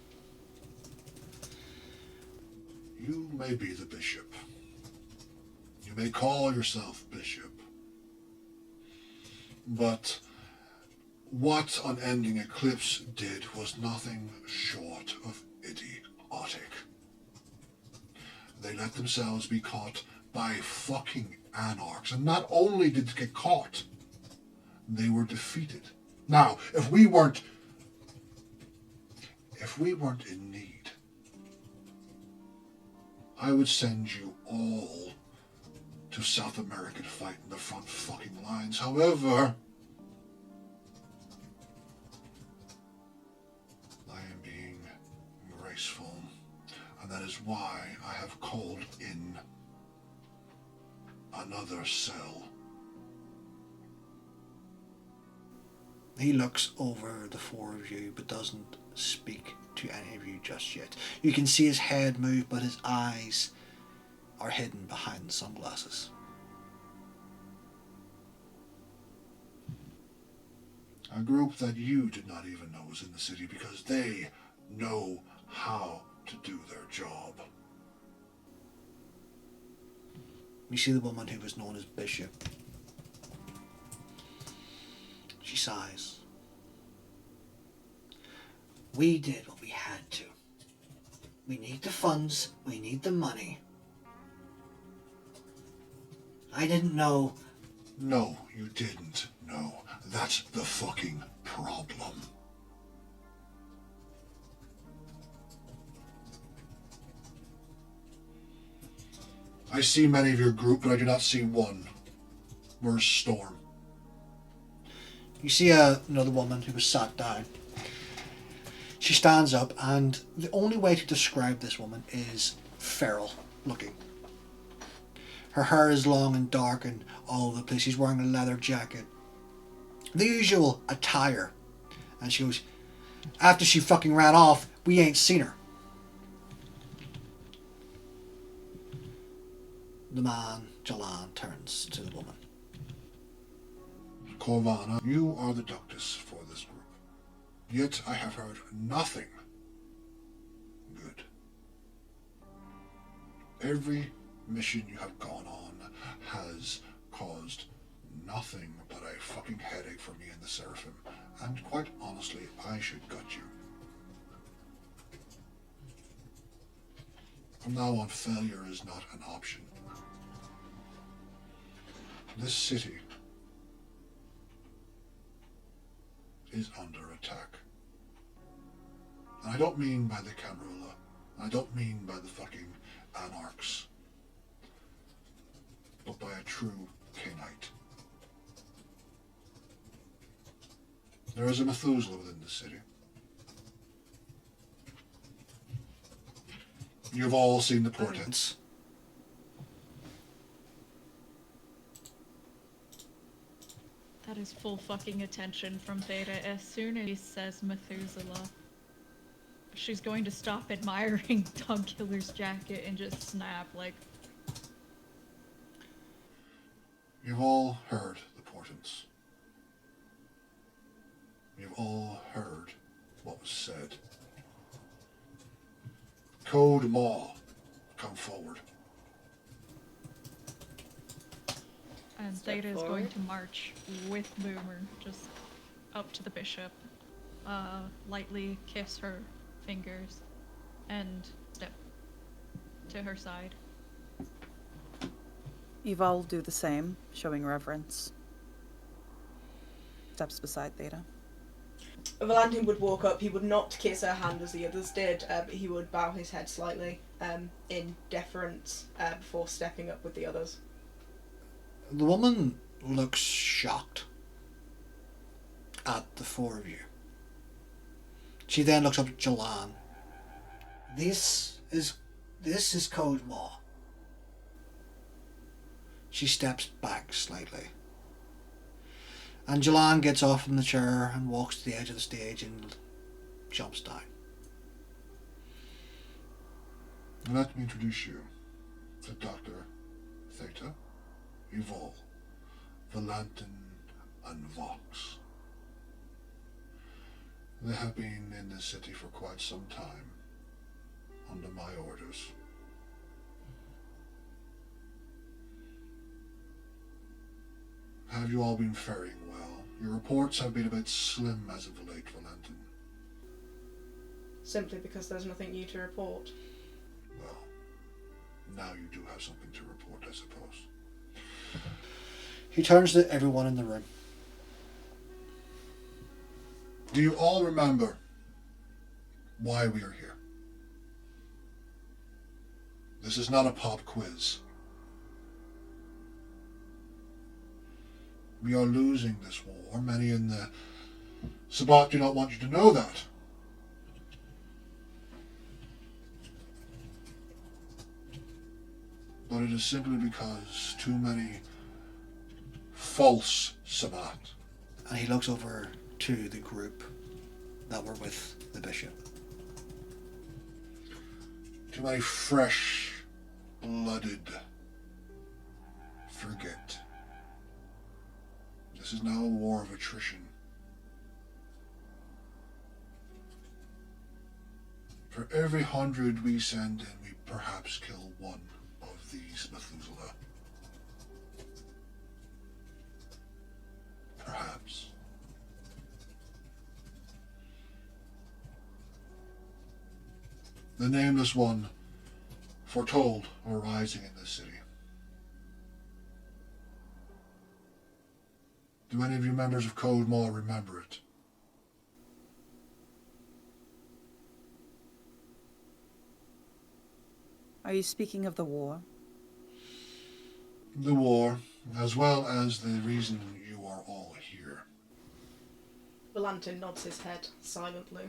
You may be the bishop. You may call yourself bishop. But what Unending Eclipse did was nothing short of idiotic. They let themselves be caught by fucking anarchs, and not only did they get caught, they were defeated. Now, if we weren't in need, I would send you all to South America to fight in the front fucking lines. However, I am being graceful, and that is why I have called in another cell. He looks over the four of you but doesn't speak to any of you just yet. You can see his head move, but his eyes are hidden behind the sunglasses. A group that you did not even know was in the city because they know how to do their job. You see the woman who was known as Bishop. She sighs. We did what we had to. We need the funds. We need the money. I didn't know. No, you didn't know. That's the fucking problem. I see many of your group, but I do not see one. Where's Storm? You see another woman who was sat down. She stands up, and the only way to describe this woman is feral looking. Her hair is long and dark and all over the place. She's wearing a leather jacket. The usual attire. And she goes, after she fucking ran off, we ain't seen her. The man, Jalan, turns to the woman. Corvana, you are the doctus for this group. Yet I have heard nothing good. Every mission you have gone on has caused nothing but a fucking headache for me and the Seraphim. And quite honestly, I should gut you. From now on, failure is not an option. This city is under attack. And I don't mean by the Camarilla. I don't mean by the fucking anarchs. But by a true Cainite. There is a Methuselah within the city. You've all seen the portents. That is full fucking attention from Theta. As soon as he says Methuselah, she's going to stop admiring Dog Killer's jacket and just snap, like... You've all heard the portents. You've all heard what was said. Code Maw, come forward. And Step Theta is going forward. to march with Boomer just up to the bishop, lightly kiss her fingers, and step to her side. Eva will do the same, showing reverence. Steps beside Theta. Valantin would walk up. He would not kiss her hand as the others did, but he would bow his head slightly in deference before stepping up with the others. The woman looks shocked at the four of you. She then looks up at Jalan. This is Code Maw. She steps back slightly. And Jalan gets off from the chair and walks to the edge of the stage and jumps down. Let me introduce you to Dr. Theta, Evol, Valantin, and Vox. They have been in this city for quite some time, under my orders. Have you all been faring well? Your reports have been a bit slim as of late, Valantin. Simply because there's nothing new to report. Well, now you do have something to report, I suppose. He turns to everyone in the room. Do you all remember why we are here? This is not a pop quiz. We are losing this war. Many in the Sabbat do not want you to know that. But it is simply because too many false Sabbat. And he looks over to the group that were with the bishop. Too many fresh-blooded forget. This is now a war of attrition. For every 100 we send in, we perhaps kill one of these Methuselah. Perhaps. The nameless one foretold a rising in this city. Do any of you members of Code Maw remember it? Are you speaking of the war? The war, as well as the reason you are all here. Valantin nods his head silently.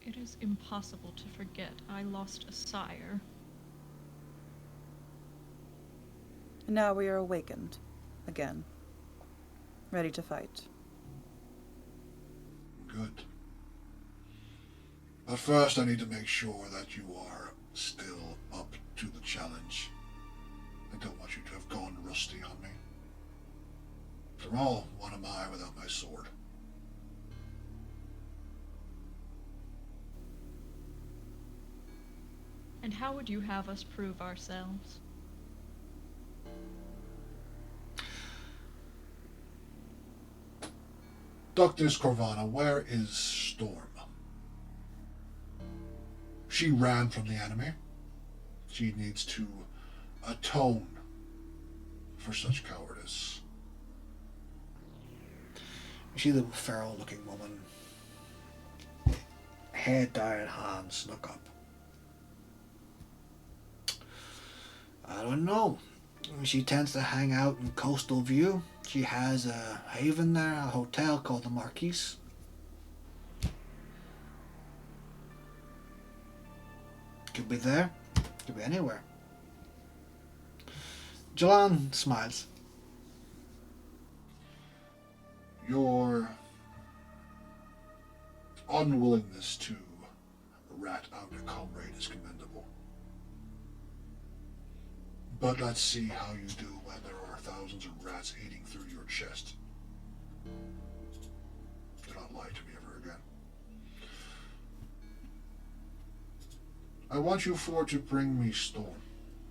It is impossible to forget I lost a sire. Now we are awakened again, ready to fight. Good. But first I need to make sure that you are still up to the challenge. I don't want you to have gone rusty on me. After all, what am I without my sword? And how would you have us prove ourselves? Dr. Corvana, where is Storm? She ran from the enemy. She needs to atone for such cowardice. You see the feral looking woman head down and hands look up. I don't know. She tends to hang out in Coastal View. She has a haven there, a hotel called the Marquise. Could be there, could be anywhere. Jalan smiles. Your unwillingness to rat out a comrade is commendable. But let's see how you do when there are thousands of rats eating through your chest. Do not lie to me ever again. I want you four to bring me Storm.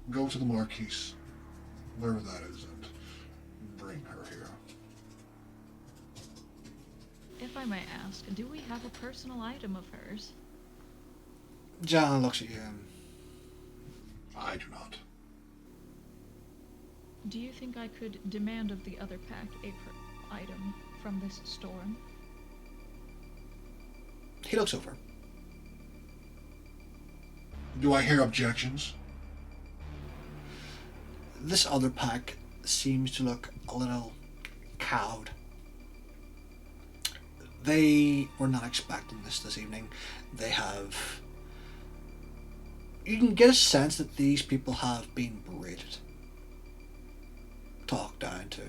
Go to the Marquise, wherever that is, and bring her here. If I may ask, do we have a personal item of hers? Jalan looks at you. I do not. Do you think I could demand of the other pack a item from this storm? He looks over. Do I hear objections? This other pack seems to look a little cowed. They were not expecting this evening. They have... You can get a sense that these people have been berated. Talked down to.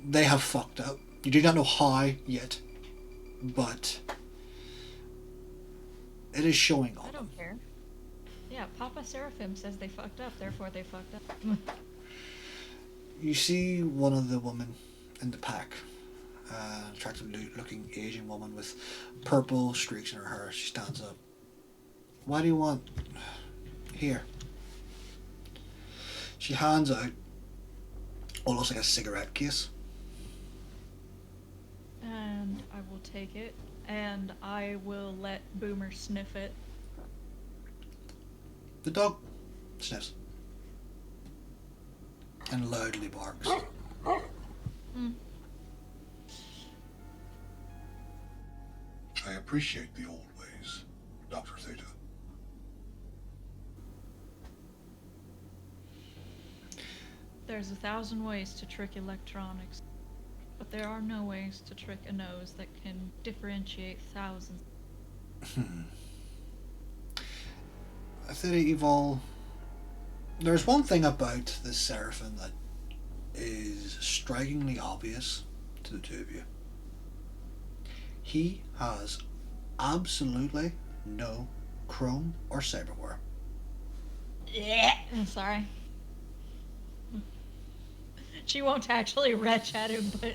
They have fucked up. You do not know how yet, but it is showing on I them. don't care. Yeah, Papa Seraphim says they fucked up, therefore they fucked up. You see one of the women in the pack, attractive looking Asian woman with purple streaks in her hair. She stands up. What do you want? Here. She hands out what looks like a cigarette case. And I will take it, and I will let Boomer sniff it. The dog sniffs and loudly barks. Mm. I appreciate the old ways, Dr. Theta. There's 1,000 ways to trick electronics, but there are no ways to trick a nose that can differentiate thousands. I think Evil. There's one thing about this Seraphim that is strikingly obvious to the two of you. He has absolutely no chrome or cyberware. Yeah. Sorry. She won't actually retch at him, but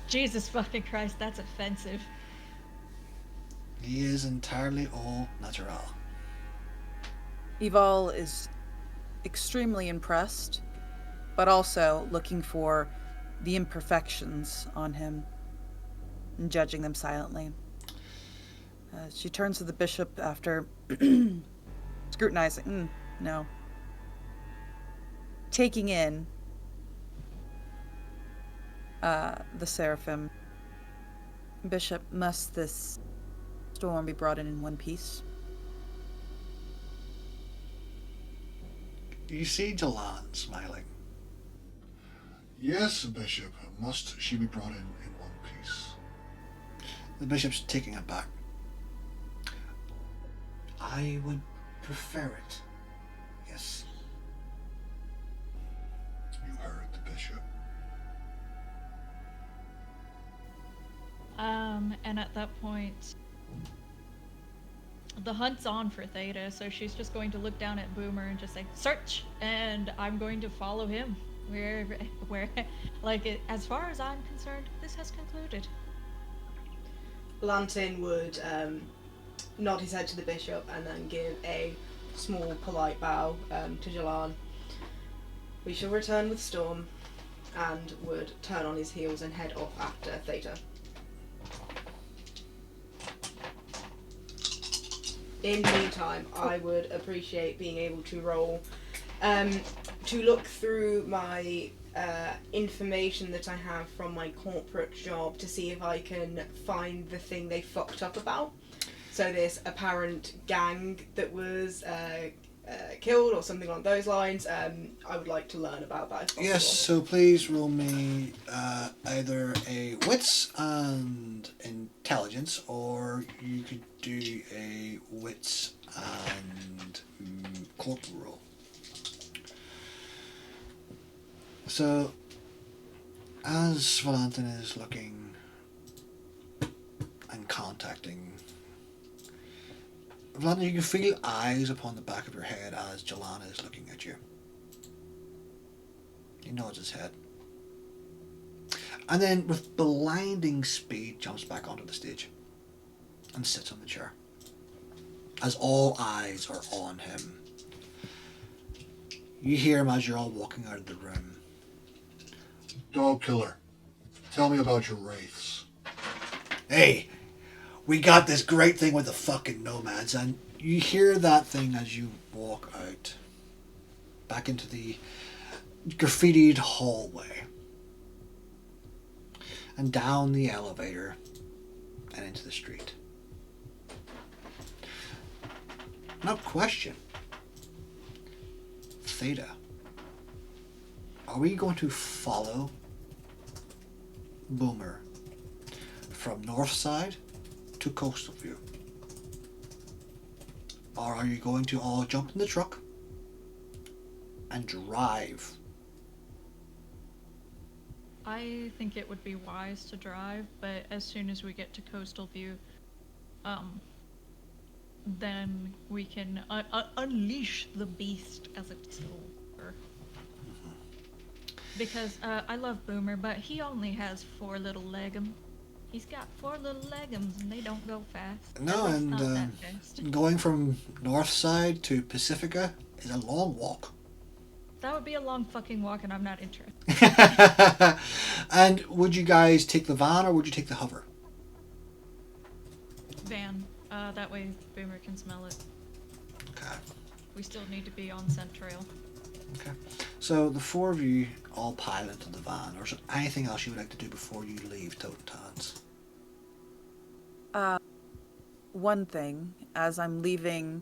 Jesus fucking Christ, that's offensive. He is entirely all natural. Evol is extremely impressed, but also looking for the imperfections on him and judging them silently. She turns to the bishop after scrutinizing, no. Taking in the Seraphim. Bishop, must this storm be brought in one piece? You see Jalan smiling. Yes, Bishop. Must she be brought in one piece? The bishop's taking it back. I would prefer it. Yes. You heard the bishop. And at that point, the hunt's on for Theta, so she's just going to look down at Boomer and just say, "Search!" And I'm going to follow him. As far as I'm concerned, this has concluded. Valantin would nod his head to the bishop and then give a small, polite bow to Jalan. We shall return with Storm, and would turn on his heels and head off after Theta. In the meantime, I would appreciate being able to roll to look through my information that I have from my corporate job to see if I can find the thing they fucked up about. So this apparent gang that was killed or something along those lines. I would like to learn about that if possible. Yes, so please roll me either a wits and intelligence, or you could do a wits and corporal roll. So, as Valantin is looking and contacting, Valantin, you can feel eyes upon the back of your head as Jelana is looking at you. He nods his head. And then, with blinding speed, jumps back onto the stage and sits on the chair, as all eyes are on him. You hear him as you're all walking out of the room. Dog killer, tell me about your wraiths. Hey, we got this great thing with the fucking nomads, and you hear that thing as you walk out back into the graffitied hallway and down the elevator and into the street. No question. Theta, are we going to follow Boomer from north side to coastal view? Or are you going to all jump in the truck and drive? I think it would be wise to drive, but as soon as we get to coastal view, then we can unleash the beast as it were. Because I love Boomer, but he only has 4 little leggums. He's got 4 little leggums, and they don't go fast. No, At least and not that fast. going from north side to Pacifica is a long walk. That would be a long fucking walk, and I'm not interested. And would you guys take the van or would you take the hover? Van. That way Boomer can smell it. Okay. We still need to be on scent trail. Okay. So the 4 of you all pile into the van. Or is there anything else you would like to do before you leave Totentanz? One thing, as I'm leaving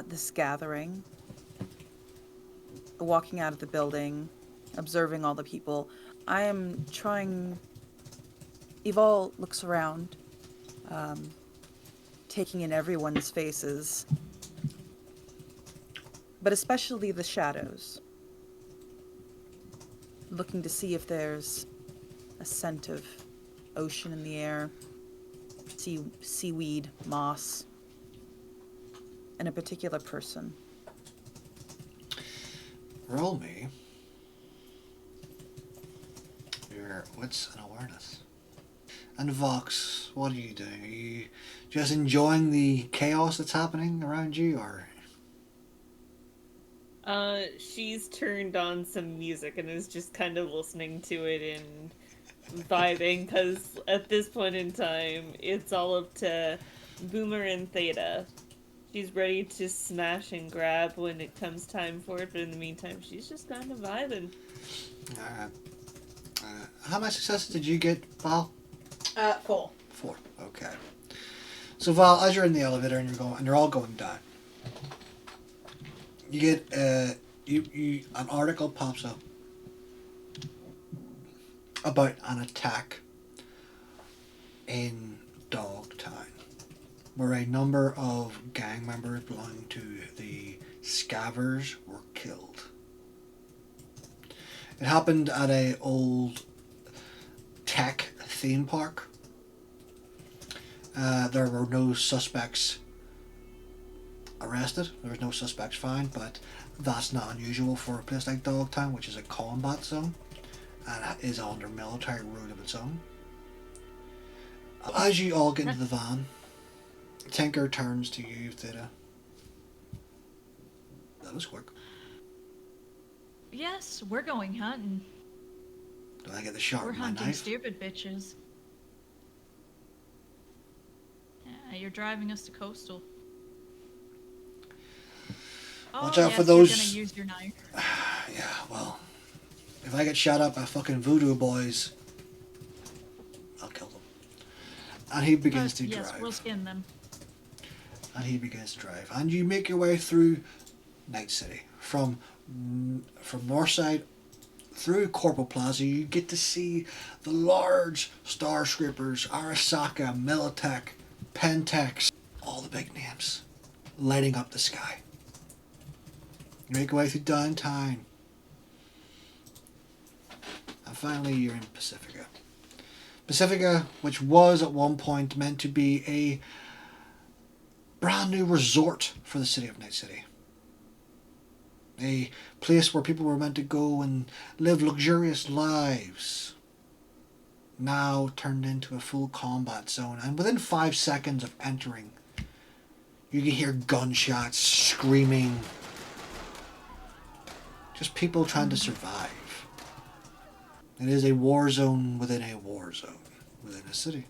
this gathering, walking out of the building, observing all the people, I am trying... Evol looks around, taking in everyone's faces, but especially the shadows, looking to see if there's a scent of ocean in the air, seaweed, moss, and a particular person. Roll me your wits and awareness. And Vox, what are you doing? Are you just enjoying the chaos that's happening around you, or? She's turned on some music and is just kind of listening to it and vibing, because at this point in time, it's all up to Boomer and Theta. She's ready to smash and grab when it comes time for it, but in the meantime, she's just kind of vibing. Alright. How much success did you get, Val? 4. 4. Okay. So Val, as you're in the elevator and you're all going down, you get an article pops up about an attack in Dogtown, where a number of gang members belonging to the Scavers were killed. It happened at a old tech theme park. There were no suspects arrested. There was no suspects found, but that's not unusual for a place like Dogtown, which is a combat zone and is under military rule of its own. As you all get into the van, Tinker turns to you, Theta. That was quick. Yes, we're going hunting. Do I get the shot We're with my hunting knife? stupid bitches. Yeah, you're driving us to coastal. Oh, Watch out yes, for those- You're gonna use your knife. Yeah, well, If I get shot up by fucking voodoo boys, I'll kill them. And he begins to yes, drive. we'll skin them. And he begins to drive. And you make your way through Night City. From Northside through Corporal Plaza, you get to see the large star scrapers, Arasaka, Militech, Pentex, all the big names lighting up the sky. You make your way through downtown. And finally you're in Pacifica. Pacifica, which was at one point meant to be a brand new resort for the city of Night City. A place where people were meant to go and live luxurious lives. Now turned into a full combat zone, and within 5 seconds of entering, you can hear gunshots, screaming. Just people trying to survive. It is a war zone within a war zone within a city.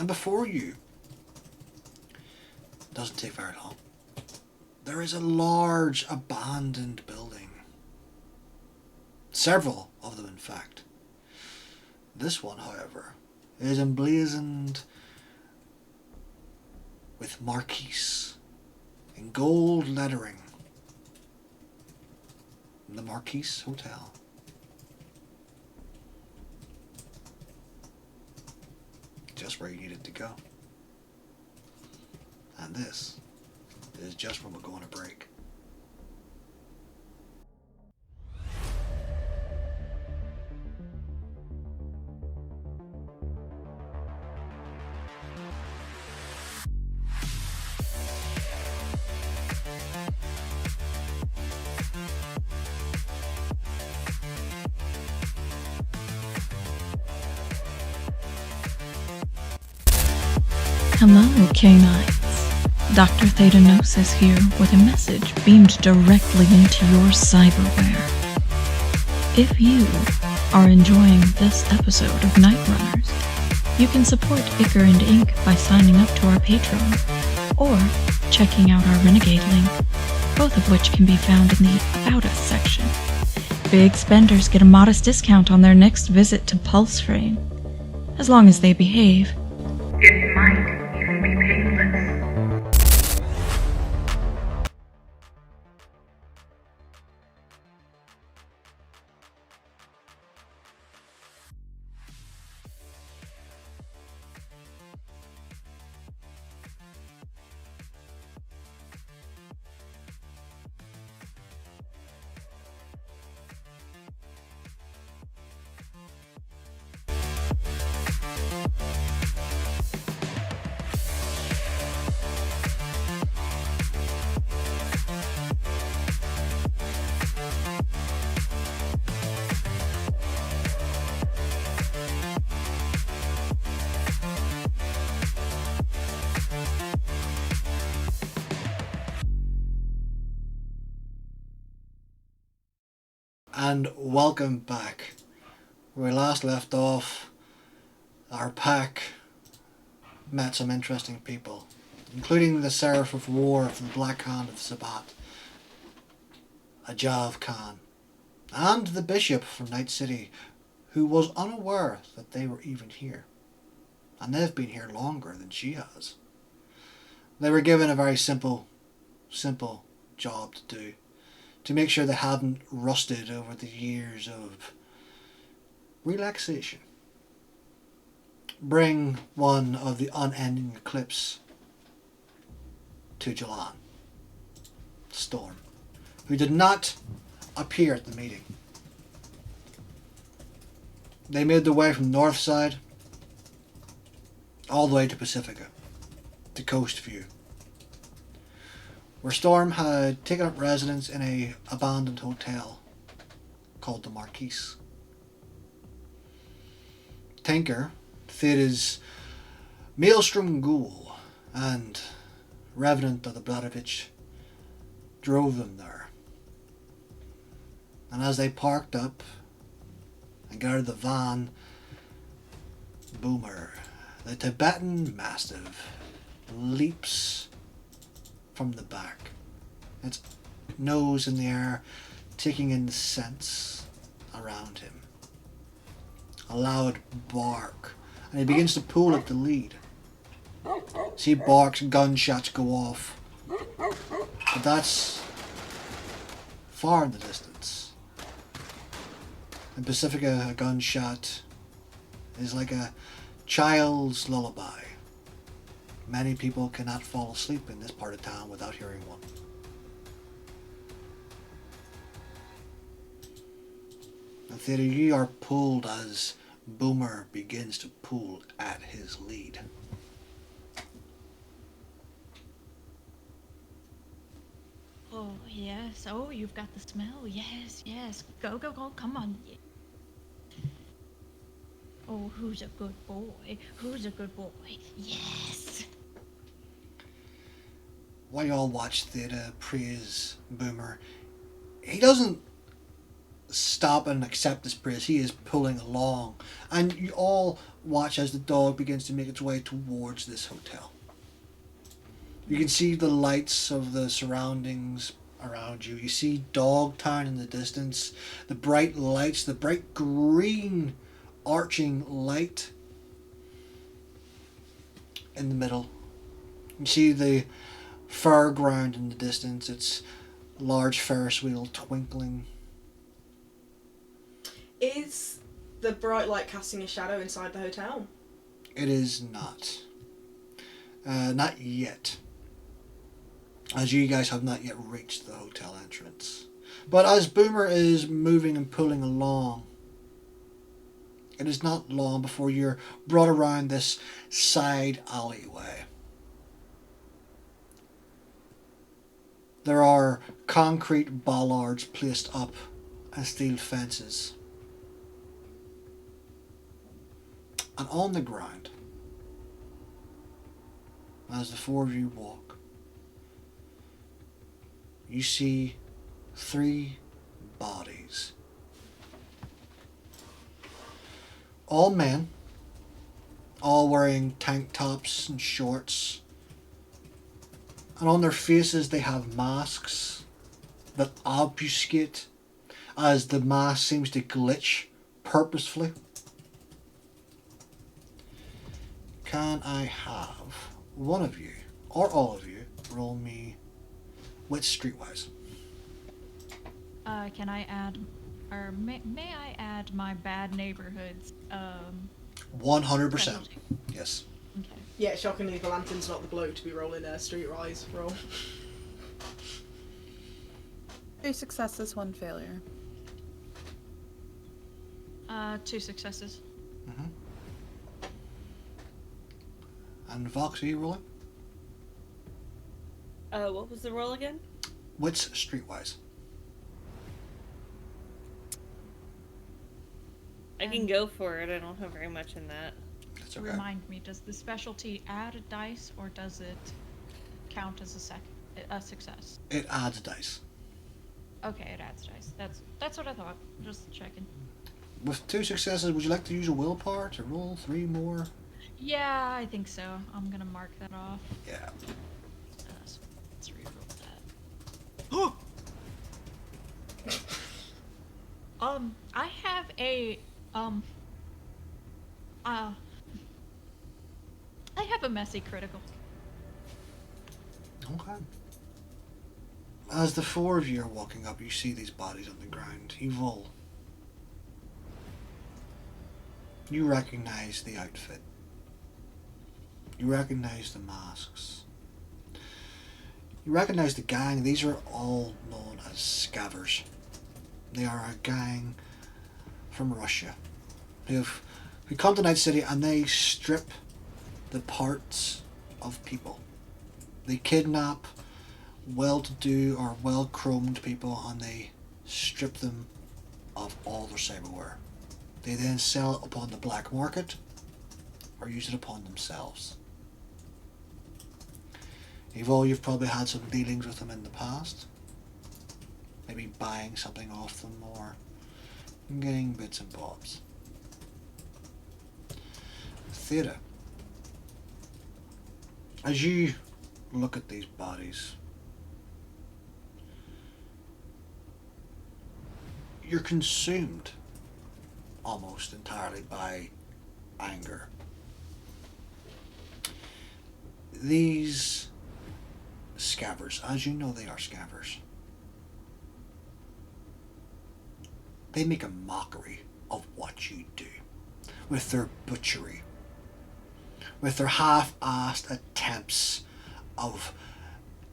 And before you, doesn't take very long, there is a large abandoned building. Several of them, in fact. This one, however, is emblazoned with marquise in gold lettering. The Marquise Hotel. Just where you needed to go. And this is just when we're going to break. Hello, K9s. Dr. Thetanosis here with a message beamed directly into your cyberware. If you are enjoying this episode of Nightrunners, you can support Icker and Ink by signing up to our Patreon, or checking out our Renegade link, both of which can be found in the About Us section. Big spenders get a modest discount on their next visit to Pulse Frame, as long as they behave. It might even be painless. And welcome back. Where we last left off, our pack met some interesting people, including the Seraph of War from the Black Hand of Sabbat, Ajav Khan, and the Bishop from Night City, who was unaware that they were even here. And they've been here longer than she has. They were given a very simple job to do, to make sure they hadn't rusted over the years of relaxation. Bring one of the unending eclipse to Jalan, Storm, who did not appear at the meeting. They made their way from Northside all the way to Pacifica, to Coast View, where Storm had taken up residence in a abandoned hotel called the Marquise. Tinker, Theda's maelstrom ghoul and revenant of the Bladovich, drove them there. And as they parked up and got out of the van, Boomer, the Tibetan Mastiff, leaps from the back. Its nose in the air, taking in the scents around him. A loud bark, and he begins to pull at the lead. As he barks, gunshots go off. But that's far in the distance. In Pacifica, a gunshot is like a child's lullaby. Many people cannot fall asleep in this part of town without hearing one. And Theta, you are pulled as Boomer begins to pull at his lead. Oh, yes. Oh, you've got the smell. Yes, yes. Go, go, go. Come on. Oh, who's a good boy? Who's a good boy? Yes. While you all watch Theta praise Boomer, he doesn't stop and accept this praise. He is pulling along. And you all watch as the dog begins to make its way towards this hotel. You can see the lights of the surroundings around you. You see Dogtown in the distance. The bright lights, the bright green arching light in the middle. You see the fairground in the distance. It's a large Ferris wheel twinkling. Is the bright light casting a shadow inside the hotel? It is not. Not yet. As you guys have not yet reached the hotel entrance. But as Boomer is moving and pulling along, it is not long before you're brought around this side alleyway. There are concrete bollards placed up and steel fences. And on the ground, as the four of you walk, you see 3 bodies. All men, all wearing tank tops and shorts. And on their faces they have masks that obfuscate as the mask seems to glitch purposefully. Can I have one of you, or all of you, roll me wits streetwise? Can I add, or may I add my bad neighborhoods? 100%. Specialty. Yes. Okay. Yeah, shockingly, Valantin's not the bloke to be rolling a streetwise roll. 3 successes, 1 failure. 2 successes. Mm-hmm. And Vox, are you rolling? What was the roll again? Wits streetwise. I can go for it. I don't have very much in that. That's okay. Remind me, does the specialty add a dice, or does it count as a success? It adds dice. Okay, it adds dice. That's what I thought. Just checking. With 2 successes, would you like to use a willpower to roll 3 more? Yeah, I think so. I'm gonna mark that off. Yeah. So let's reroll that. I have a I have a messy critical. Okay. As the 4 of you are walking up, you see these bodies on the ground. Evil. You recognize the outfit. You recognize the masks. You recognize the gang. These are all known as Scavers. They are a gang from Russia who come to Night City and they strip the parts of people. They kidnap well-to-do or well-chromed people and they strip them of all their cyberware. They then sell it upon the black market or use it upon themselves. You've probably had some dealings with them in the past. Maybe buying something off them or getting bits and bobs. Theta. As you look at these bodies, you're consumed almost entirely by anger. These scabbers, as you know they are scabbers, they make a mockery of what you do with their butchery, with their half-assed attempts of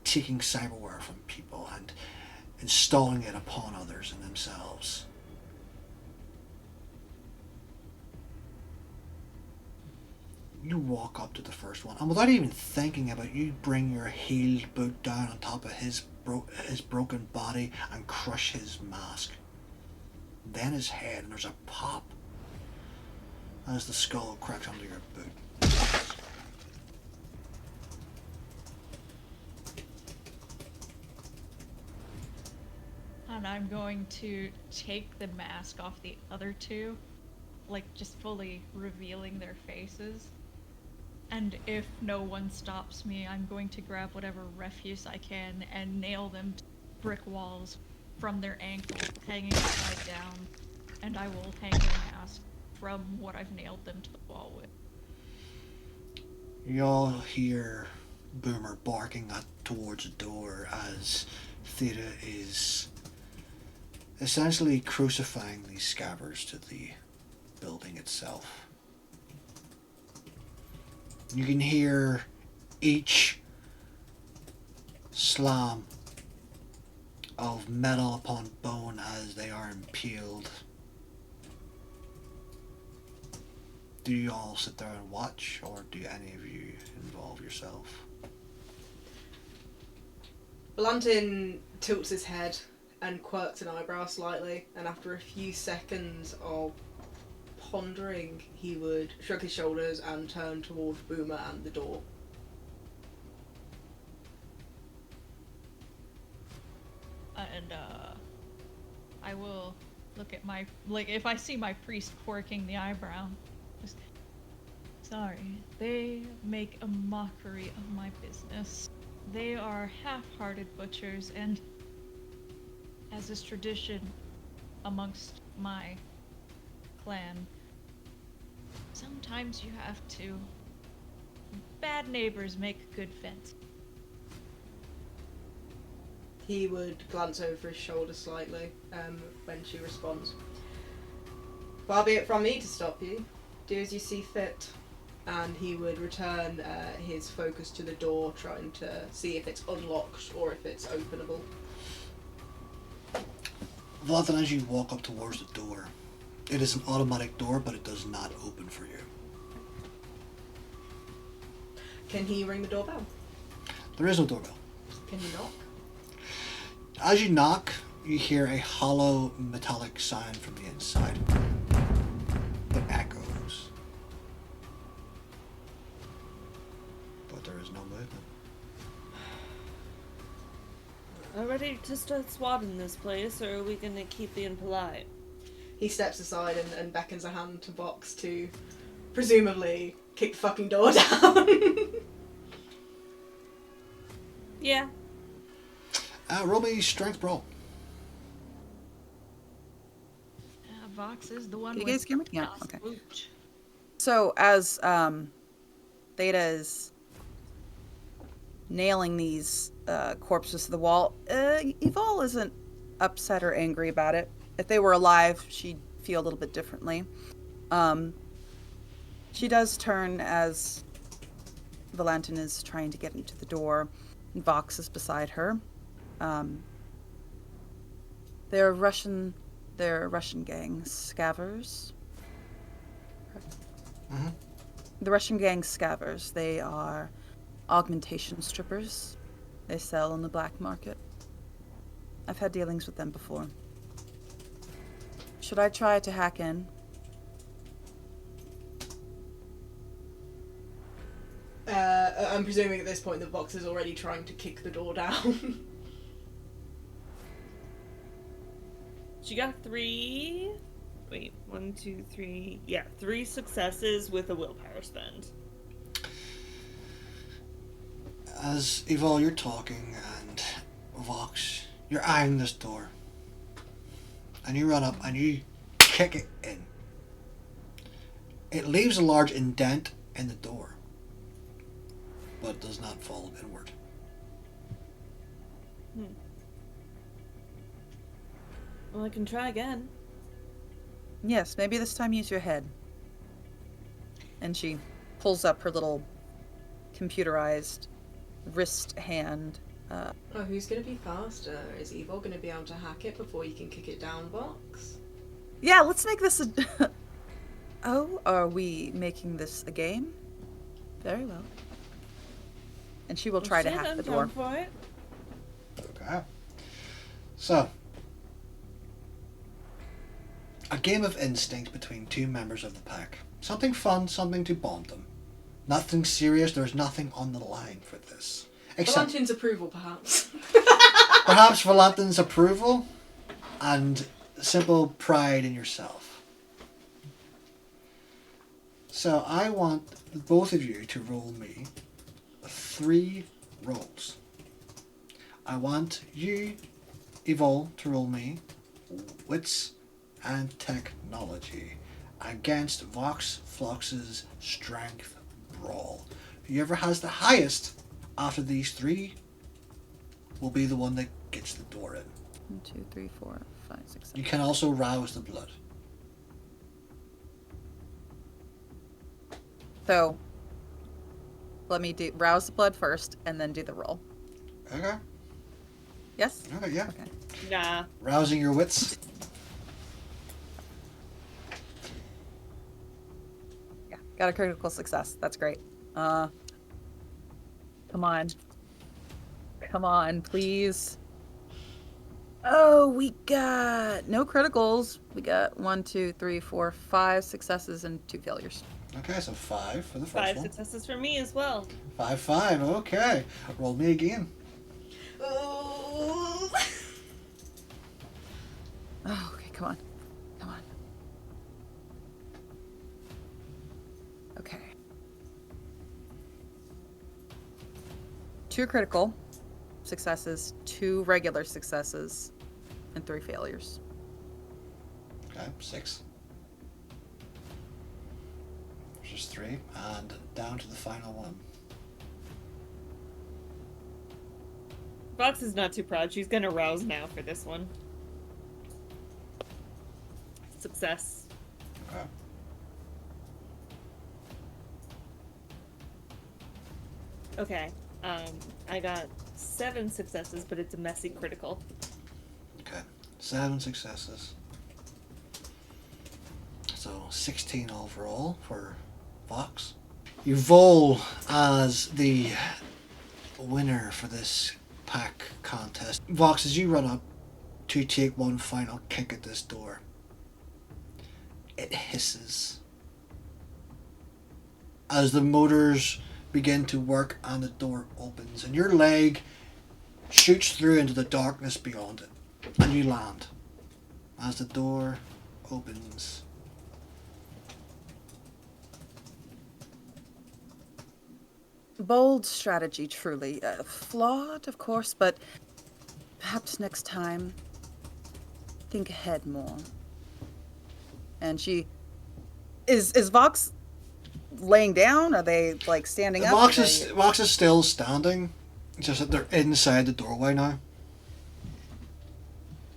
taking cyberware from people and installing it upon others and themselves. You walk up to the first one, and without even thinking about it, you bring your heeled boot down on top of his broken body and crush his mask. Then his head, and there's a pop as the skull cracks under your boot. And I'm going to take the mask off the other two, like just fully revealing their faces. And if no one stops me, I'm going to grab whatever refuse I can and nail them to brick walls from their ankles, hanging upside down. And I will hang their mask from what I've nailed them to the wall with. You all hear Boomer barking towards the door as Theta is essentially crucifying these scabbers to the building itself. You can hear each slam of metal upon bone as they are impaled. Do you all sit there and watch, or do any of you involve yourself? Valantin tilts his head and quirks an eyebrow slightly, and after a few seconds of pondering, he would shrug his shoulders and turn towards Boomer and the door. And I will look at my, like, if I see my priest quirking the eyebrow, just, sorry, they make a mockery of my business. They are half-hearted butchers, and as is tradition amongst my clan, sometimes you have to. Bad neighbors make good fence. He would glance over his shoulder slightly when she responds. Far be it from me to stop you. Do as you see fit. And he would return his focus to the door, trying to see if it's unlocked or if it's openable. Valantin, as you walk up towards the door, it is an automatic door, but it does not open for you. Can he ring the doorbell? There is no doorbell. Can he knock? As you knock, you hear a hollow metallic sound from the inside. It echoes. But there is no movement. Are we ready to start swatting this place, or are we gonna keep being polite? He steps aside and beckons a hand to Vox to presumably kick the fucking door down. Yeah. Roll me strength brawl. Vox is the one Did you with guys hear me? Yeah, Das okay. Boot. So as Theta is nailing these corpses to the wall, Evol isn't upset or angry about it. If they were alive, she'd feel a little bit differently. She does turn as Valantin is trying to get into the door, and Vox is beside her. They're Russian gang scavers. Mm-hmm. The Russian gang scavers. They are augmentation strippers. They sell on the black market. I've had dealings with them before. Should I try to hack in? I'm presuming at this point that Vox is already trying to kick the door down. She got 3. Wait, 1, 2, 3. Yeah, 3 successes with a willpower spend. As Evol, you're talking, and Vox, you're eyeing this door. and you run up and you kick it in. It leaves a large indent in the door, but does not fall inward. Well, I can try again. Yes, maybe this time use your head. And she pulls up her little computerized wrist hand. Oh, who's going to be faster? Is Evil going to be able to hack it before you can kick it down, Box? Yeah, let's make this a... Oh, are we making this a game? Very well. And she will try to hack the door. I'm down for it. Okay. So, a game of instinct between two members of the pack. Something fun, something to bond them. Nothing serious, there's nothing on the line for this. Except Valantin's approval, perhaps. perhaps Valantin's approval and simple pride in yourself. So I want both of you to roll me 3 rolls. I want you, Evol, to roll me wits and technology against Vox Flox's strength brawl. Whoever has the highest after these 3 will be the one that gets the door in. 1, 2, 3, 4, 5, 6, 7. You can also rouse the blood. So, let me rouse the blood first, and then do the roll. Okay. Yes? Okay, yeah. Okay. Nah. Rousing your wits. Yeah, got a critical success. That's great. Come on. Come on, please. Oh, we got no criticals. We got 1, 2, 3, 4, 5 successes and 2 failures. Okay, so 5 for the first 5 one. successes for me as well. 5, 5. Okay. Roll me again. Oh. Oh, okay, come on. Come on. Okay. 2 critical successes, 2 regular successes, and 3 failures. Okay, 6. Just 3, and down to the final one. Box is not too proud. She's gonna rouse now for this one. Success. Okay. Okay. I got 7 successes, but it's a messy critical. Okay. 7 successes. So 16 overall for Vox. You roll as the winner for this pack contest. Vox, as you run up to take one final kick at this door, it hisses as the motors begin to work and the door opens, and your leg shoots through into the darkness beyond it, and you land as the door opens. Bold strategy, truly. Flawed, of course, but perhaps next time, think ahead more. And she... Is Vox laying down? Are they, like, standing up? Vox is still standing, just that they're inside the doorway now.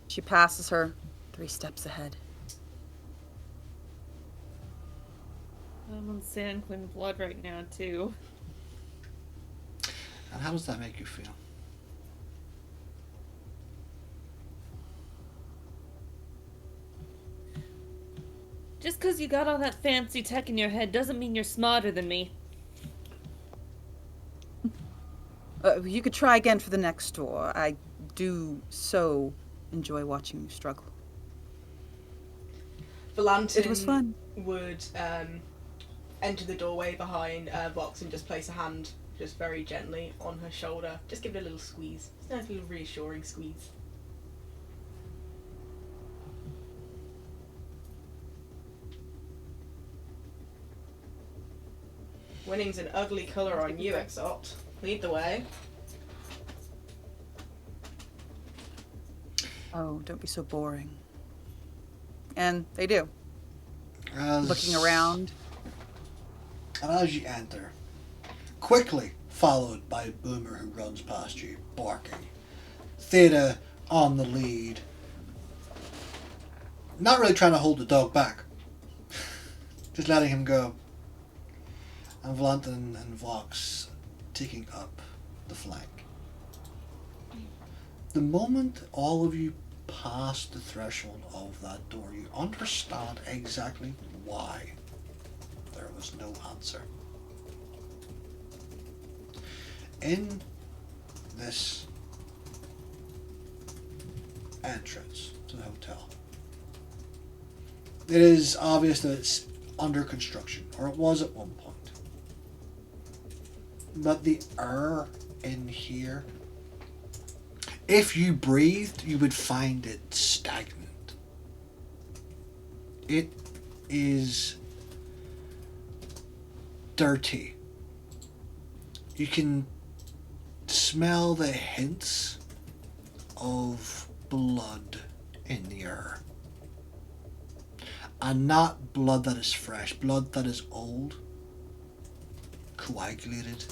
She passes her 3 steps ahead. I'm on San Quinn blood right now, too. And how does that make you feel? Just because you got all that fancy tech in your head doesn't mean you're smarter than me. You could try again for the next door. I do so enjoy watching you struggle. Valantin It was fun. would enter the doorway behind Vox and just place a hand just very gently on her shoulder. Just give it a little squeeze. It's a nice little reassuring squeeze. Winning's an ugly colour on you, Exalt. Lead the way. Oh, don't be so boring. And they do. Looking around. And as you enter, quickly followed by Boomer, who runs past you, barking. Theta on the lead. Not really trying to hold the dog back. Just letting him go. And Valantin and Vox taking up the flank. The moment all of you pass the threshold of that door, you understand exactly why there was no answer. In this entrance to the hotel, it is obvious that it's under construction, or it was at one point. But the air in here, if you breathed, you would find it stagnant. It is dirty. You can smell the hints of blood in the air. And not blood that is fresh, blood that is old, coagulated,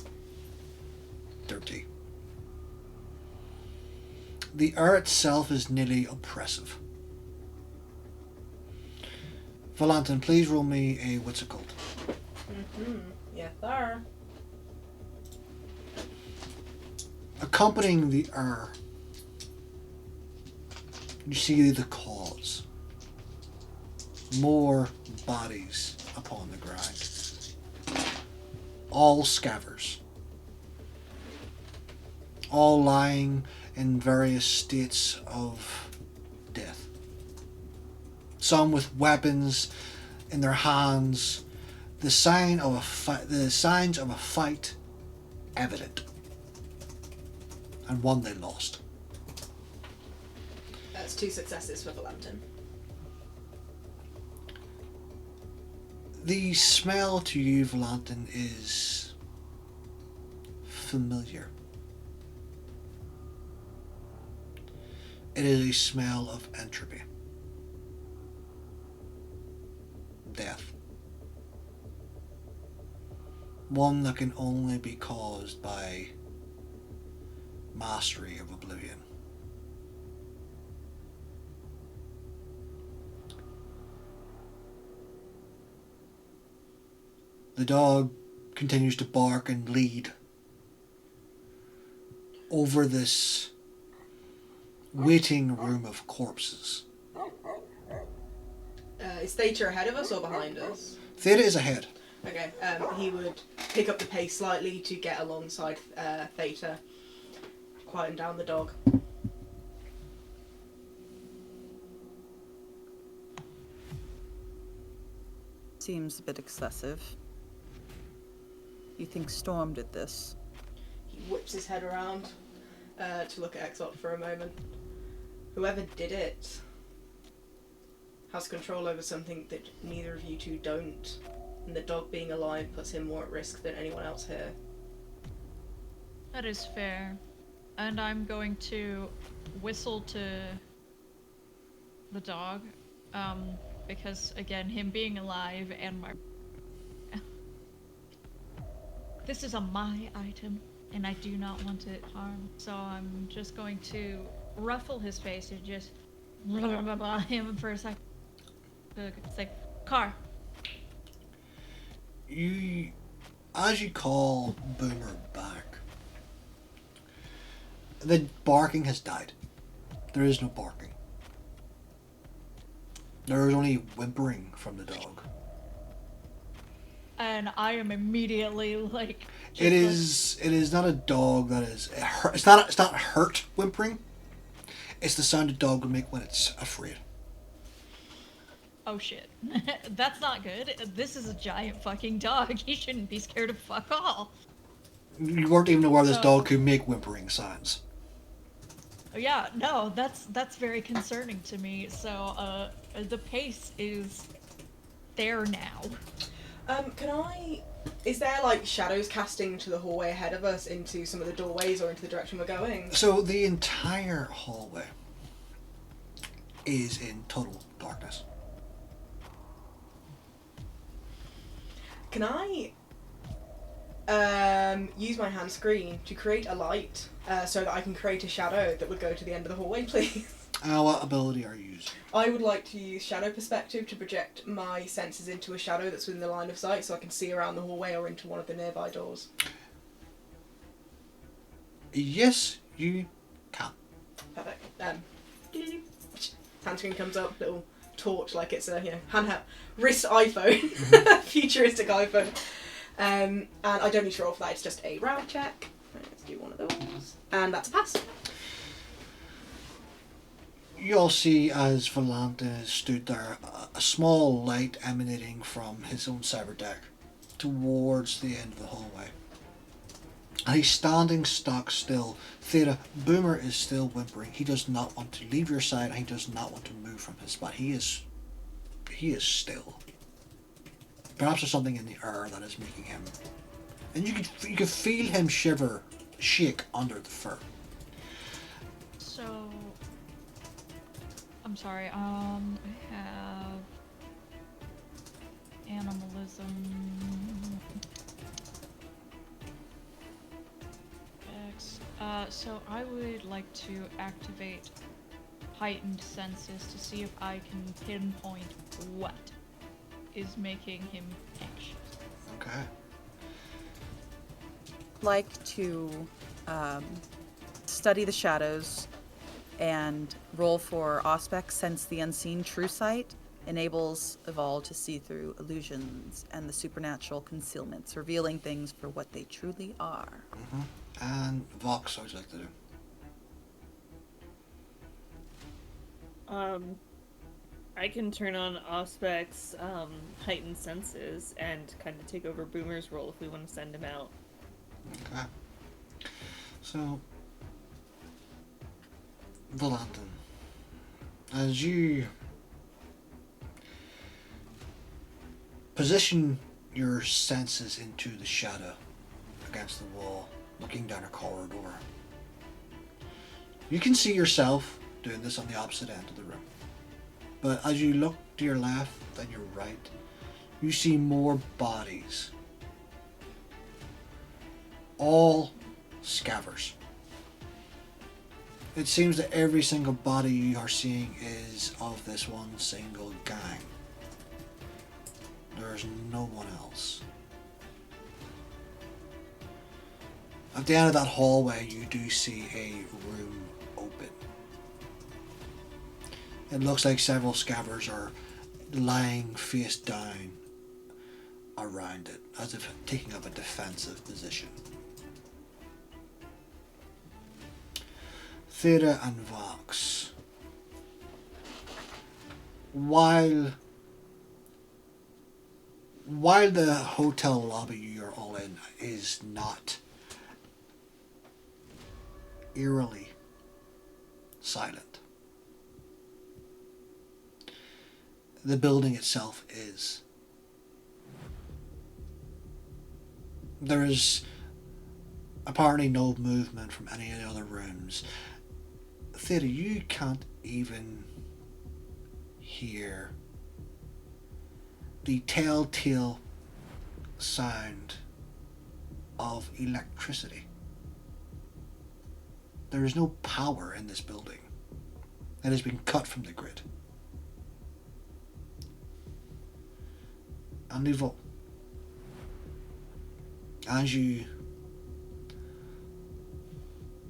dirty. The air itself is nearly oppressive. Valantin, please roll me a what's it called? Yes, sir. Accompanying the air, you see the cause. More bodies upon the ground. All scavers. All lying in various states of death. Some with weapons in their hands. The signs of a fight evident. And one they lost. That's 2 successes for Valantin. The smell to you, Valantin, is familiar. It is a smell of entropy. Death. One that can only be caused by mastery of oblivion. The dog continues to bark and lead over this waiting room of corpses. Is Theta ahead of us or behind us? Theta is ahead. Okay, he would pick up the pace slightly to get alongside Theta, quieten down the dog. Seems a bit excessive. You think Storm did this? He whips his head around to look at Exot for a moment. Whoever did it has control over something that neither of you two don't, and the dog being alive puts him more at risk than anyone else here. That is fair. And I'm going to whistle to the dog, because again, him being alive and my... This is my item, and I do not want it harmed. So I'm just going to ruffle his face and just him for a second. It's like, car. As you call Boomer back, the barking has died. There is no barking. There is only whimpering from the dog. And I am immediately like... It is not a dog that is... It's not hurt whimpering. It's the sound a dog would make when it's afraid. Oh shit. That's not good. This is a giant fucking dog. He shouldn't be scared of fuck all. You weren't even aware this dog could make whimpering sounds. Yeah, no, that's very concerning to me. So, the pace is there now. Is there like shadows casting to the hallway ahead of us into some of the doorways or into the direction we're going? So the entire hallway is in total darkness. Can I use my hand screen to create a light so that I can create a shadow that would go to the end of the hallway, please? What ability are you using? I would like to use shadow perspective to project my senses into a shadow that's within the line of sight so I can see around the hallway or into one of the nearby doors. Yes, you can. Perfect. Hand screen comes up, little torch like it's a handheld wrist iPhone, futuristic iPhone. And I don't need to roll for that, it's just a round check. Let's do one of those. And that's a pass. You all see as Valantin stood there, a small light emanating from his own cyber deck towards the end of the hallway. And he's standing stock still. Theta, Boomer is still whimpering. He does not want to leave your side, and he does not want to move from his spot. He is still. Perhaps there's something in the air that is making him, and you could feel him shake under the fur. So, I'm sorry. I have animalism. X. So I would like to activate heightened senses to see if I can pinpoint what is making him anxious. Okay. Like to study the shadows and roll for Auspex, sense the unseen. True sight enables Evolve to see through illusions and the supernatural concealments, revealing things for what they truly are. Mm-hmm. And Vox, what would you like to do? I can turn on Auspec's heightened senses and kind of take over Boomer's role if we want to send him out. Okay. So, Valantin, as you position your senses into the shadow against the wall, looking down a corridor, you can see yourself doing this on the opposite end of the room. But as you look to your left and your right, you see more bodies. All scavers. It seems that every single body you are seeing is of this one single gang. There's no one else. At the end of that hallway, you do see a room open. It looks like several scavers are lying face down around it, as if taking up a defensive position. Theta and Vox. While the hotel lobby you're all in is not eerily silent, the building itself is. There is apparently no movement from any of the other rooms. Theta, you can't even hear the telltale sound of electricity. There is no power in this building. It has been cut from the grid. And Evo, as you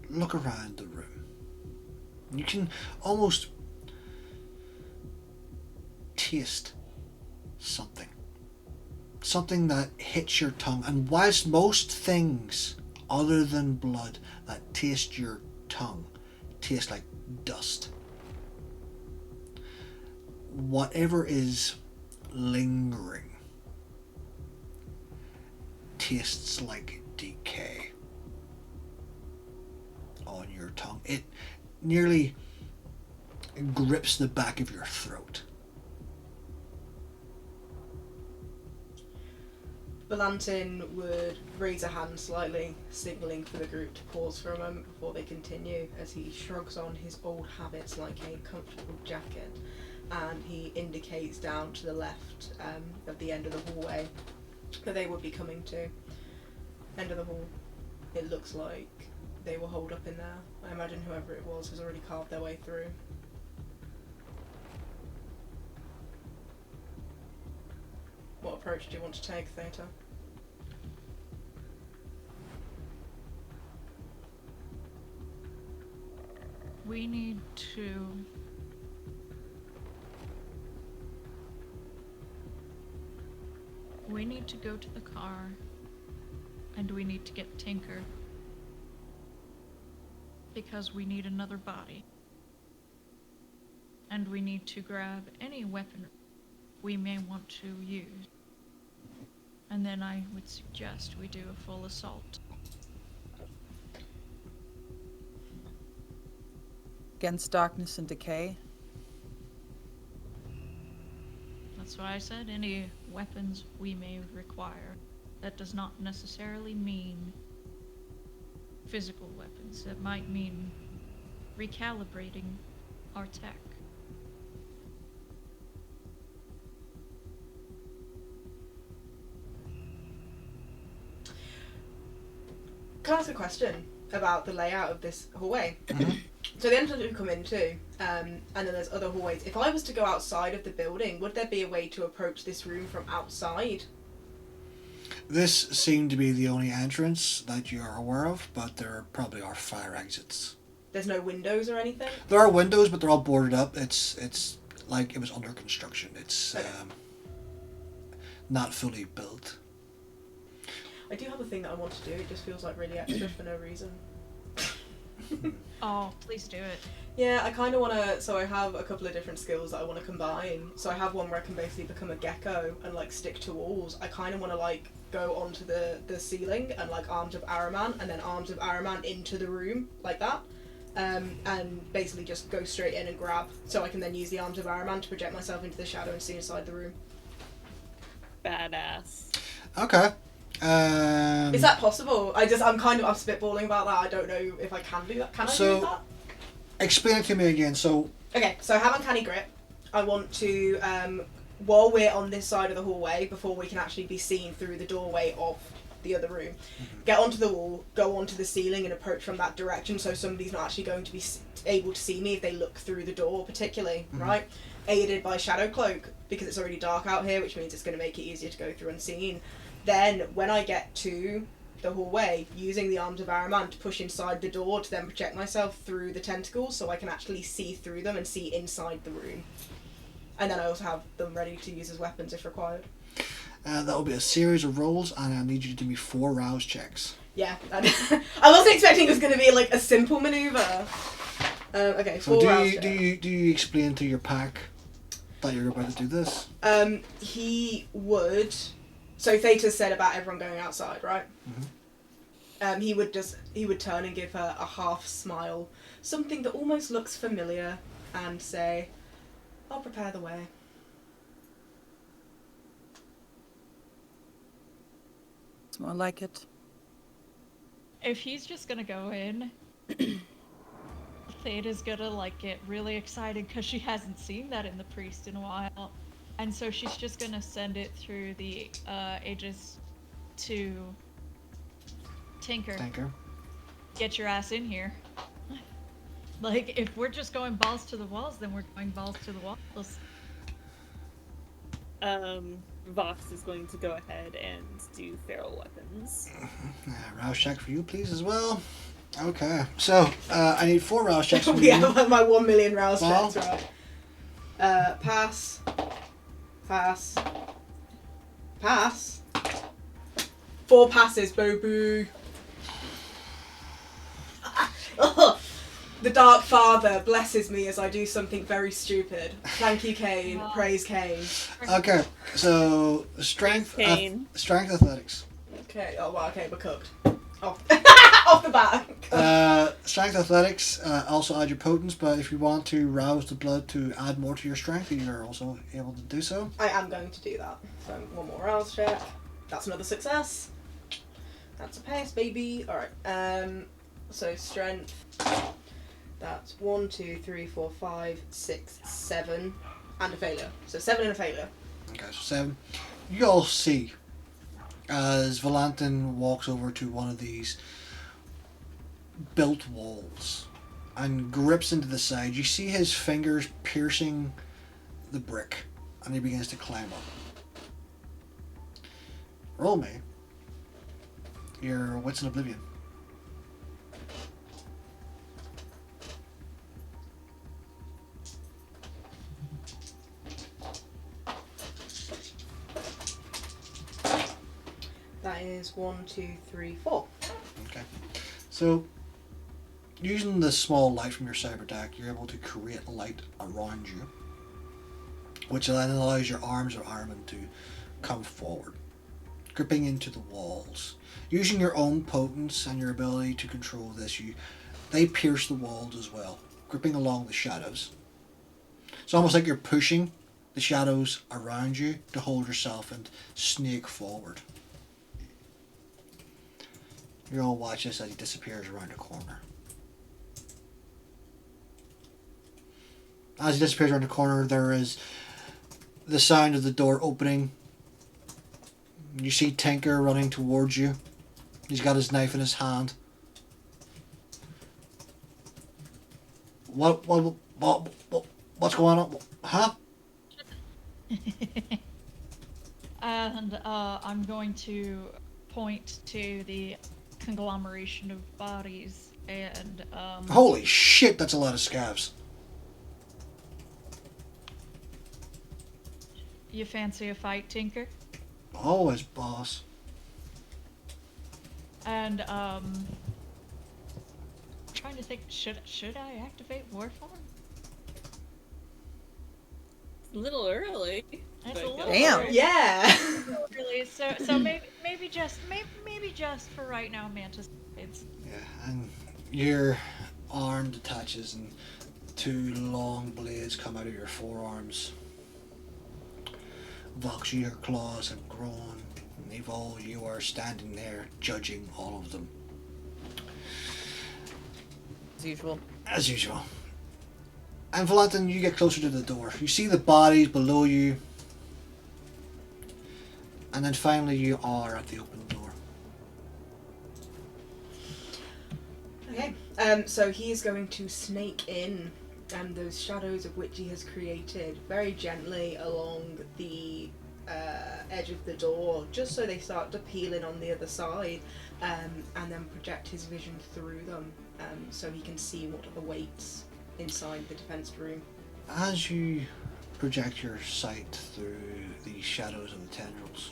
look around the room, you can almost taste something that hits your tongue. And whilst most things other than blood that taste your tongue taste like dust, whatever is lingering tastes like decay on your tongue. It nearly grips the back of your throat. Valantin would raise a hand slightly, signalling for the group to pause for a moment before they continue, as he shrugs on his old habits like a comfortable jacket, and he indicates down to the left of the end of the hallway that they would be coming to. End of the hall. It looks like they were holed up in there. I imagine whoever it was has already carved their way through. What approach do you want to take, Theta? We need to... We need to go to the car, and we need to get Tinker. Because we need another body. And we need to grab any weapon we may want to use. And then I would suggest we do a full assault. Against darkness and decay. That's why I said any weapons we may require. That does not necessarily mean physical weapons. That might mean recalibrating our tech. Can I ask a question about the layout of this hallway? Mm-hmm. So the entrance we come into, and then there's other hallways. If I was to go outside of the building, would there be a way to approach this room from outside? This seemed to be the only entrance that you are aware of, but there probably are fire exits. There's no windows or anything? There are windows, but they're all boarded up. It's like it was under construction. It's Okay. not fully built. I do have a thing that I want to do. It just feels like really extra for no reason. Oh, please do it. Yeah, I kind of want to... So I have a couple of different skills that I want to combine. So I have one where I can basically become a gecko and, like, stick to walls. I kind of want to, like, go onto the ceiling and, like, Arms of Araman, and then Arms of Araman into the room, like that. And basically just go straight in and grab. So I can then use the Arms of Araman to project myself into the shadow and see inside the room. Badass. Okay. Is that possible? I'm spitballing about that. I don't know if I can do that. Can I do that? Explain it to me again. So, Okay, so I have Uncanny Grip. I want to, while we're on this side of the hallway, before we can actually be seen through the doorway of the other room, get onto the wall, go onto the ceiling and approach from that direction so somebody's not actually going to be able to see me if they look through the door particularly, right? Aided by Shadow Cloak, because it's already dark out here, which means it's going to make it easier to go through unseen. Then, when I get to the hallway, using the Arms of Araman to push inside the door to then project myself through the tentacles so I can actually see through them and see inside the room. And then I also have them ready to use as weapons if required. that will be a series of rolls, and I need you to do me 4 rouse checks. Yeah, I wasn't expecting it was going to be like a simple maneuver. Okay, So 4 rounds. do you explain to your pack that you're about to do this? He would. So Theta said about everyone going outside, right? Mm-hmm. He would turn and give her a half smile, something that almost looks familiar, and say, "I'll prepare the way." It's more like it. If he's just gonna go in, Theta's gonna like get really excited because she hasn't seen that in the priest in a while. And so she's just gonna send it through the ages to Tinker. Get your ass in here. Like, if we're just going balls to the walls, then we're going balls to the walls. Vox is going to go ahead and do feral weapons. Rouse check for you, please, as well. Okay, so I need 4 rouse checks from you. Yeah, my 1 million rouse Well. checks, right? Pass. Pass. Pass. 4 passes, boo. The Dark Father blesses me as I do something very stupid. Thank you, Kane. Praise Kane. Okay, so strength, Kane. strength athletics. Okay. Oh wow. Okay, we're cooked. Off the bat. Strength athletics. Also add your potence, but if you want to rouse the blood to add more to your strength, you're also able to do so. I am going to do that. So 1 more rouse check. That's another success. That's a pass, baby. All right. So strength. That's 1, 2, 3, 4, 5, 6, 7, and a failure. So 7 and a failure. Okay, so 7. You all see as Valantin walks over to one of these built walls and grips into the side. You see his fingers piercing the brick, and he begins to climb up. Roll me your Wits in Oblivion. That is 1, 2, 3, 4. Okay. So, using the small light from your cyber deck, you're able to create light around you, which then allows your arms or armament to come forward, gripping into the walls. Using your own potence and your ability to control this, they pierce the walls as well, gripping along the shadows. It's almost like you're pushing the shadows around you to hold yourself and snake forward. You all watch this as he disappears around the corner. As he disappears around the corner, there is the sound of the door opening. You see Tinker running towards you. He's got his knife in his hand. What's going on? Huh? And I'm going to point to the conglomeration of bodies and Holy shit, that's a lot of scabs. You fancy a fight, Tinker? Always, boss. And trying to think, should I activate Warform? It's a little early. It's a but little go Damn. for it. Yeah. Really, so maybe just for right now, Mantis. It's Yeah, and your arm detaches and two long blades come out of your forearms. Vox, your claws have grown. And Evol, you are standing there judging all of them. As usual. As usual. And Valantin, you get closer to the door. You see the bodies below you. And then finally you are at the open door. Okay. So he is going to snake in those shadows of which he has created very gently along the edge of the door, just so they start to peel in on the other side, and then project his vision through them, so he can see what awaits inside the defense room. As you project your sight through the shadows of the tendrils,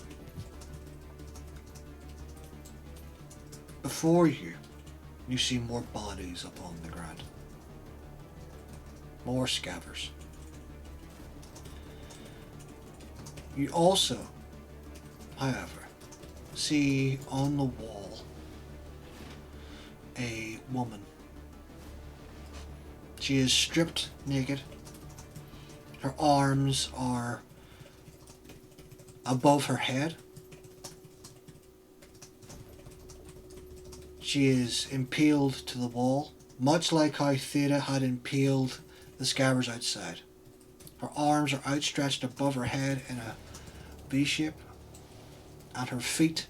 before you, you see more bodies upon the ground. More scavers. You also, however, see on the wall a woman. She is stripped naked. Her arms are above her head. She is impaled to the wall, much like how Theta had impaled the scabbers outside. Her arms are outstretched above her head in a V shape, and her feet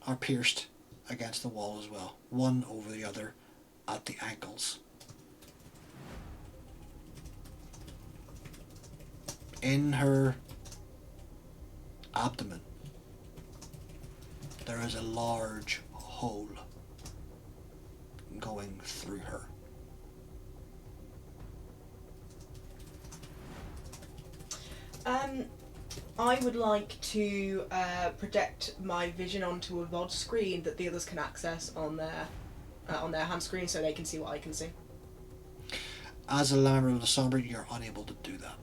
are pierced against the wall as well, one over the other at the ankles. In her abdomen, there is a large hole going through her. I would like to project my vision onto a VOD screen that the others can access on their hand screen, so they can see what I can see. As a member of the Sombra, you're unable to do that.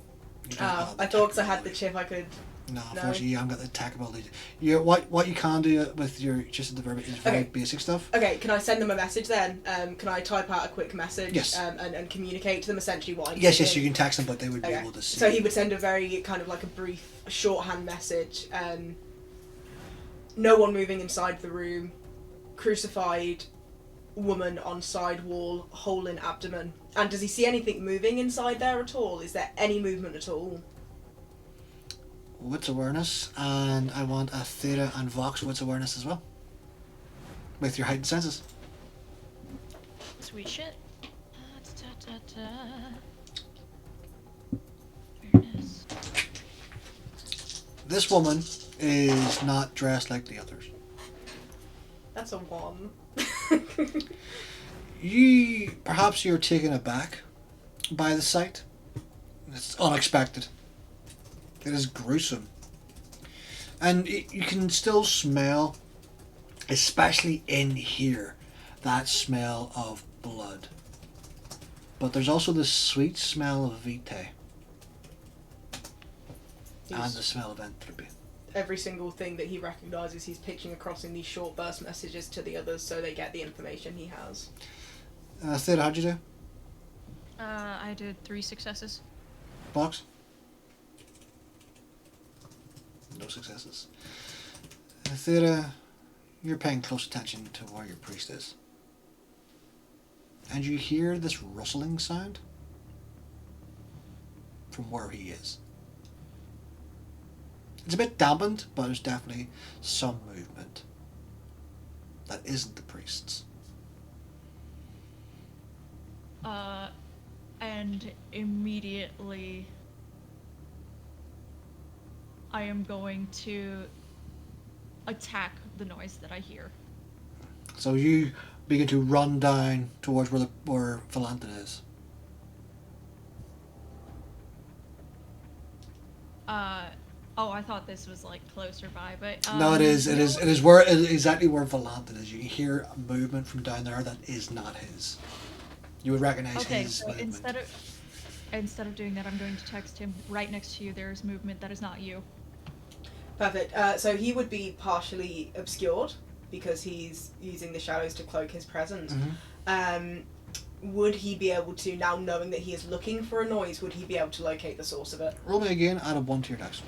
You don't have the I thought because I tech had the ability. chip, I could. No, unfortunately, you haven't got the tech ability. What you can do with your just at the verb is very Okay. basic stuff. Okay, can I send them a message then? Can I type out a quick message? Yes. And communicate to them essentially what I'm Yes, seeing? you can text them, but they would be Okay. able to see. So he would send a very kind of like a brief shorthand message. No one moving inside the room. Crucified woman on side wall, hole in abdomen. And does he see anything moving inside there at all? Is there any movement at all? wits awareness, and I want a Theta and Vox wits awareness as well. With your heightened senses. Sweet shit. Awareness. This woman is not dressed like the others. That's a 1. Perhaps you're taken aback by the sight. It's unexpected. It is gruesome. And you can still smell, especially in here, that smell of blood. But there's also the sweet smell of vitae. And the smell of entropy. Every single thing that he recognises, he's pitching across in these short burst messages to the others so they get the information he has. Theta, how'd you do? I did 3 successes. Box? No successes. Theta, you're paying close attention to where your priest is. And you hear this rustling sound from where he is. It's a bit dampened, but there's definitely some movement that isn't the priest's. And immediately I am going to attack the noise that I hear. So you begin to run down towards where Valantin is. Oh, I thought this was like closer by, but No, it is. It is exactly where Valantin is. You hear a movement from down there that is not his. You would recognize his so movement. instead of doing that, I'm going to text him. Right next to you, there is movement that is not you. Perfect. So he would be partially obscured because he's using the shadows to cloak his presence. Mm-hmm. Would he be able to, now knowing that he is looking for a noise, would he be able to locate the source of it? Roll me again. Add a 1 to your dex.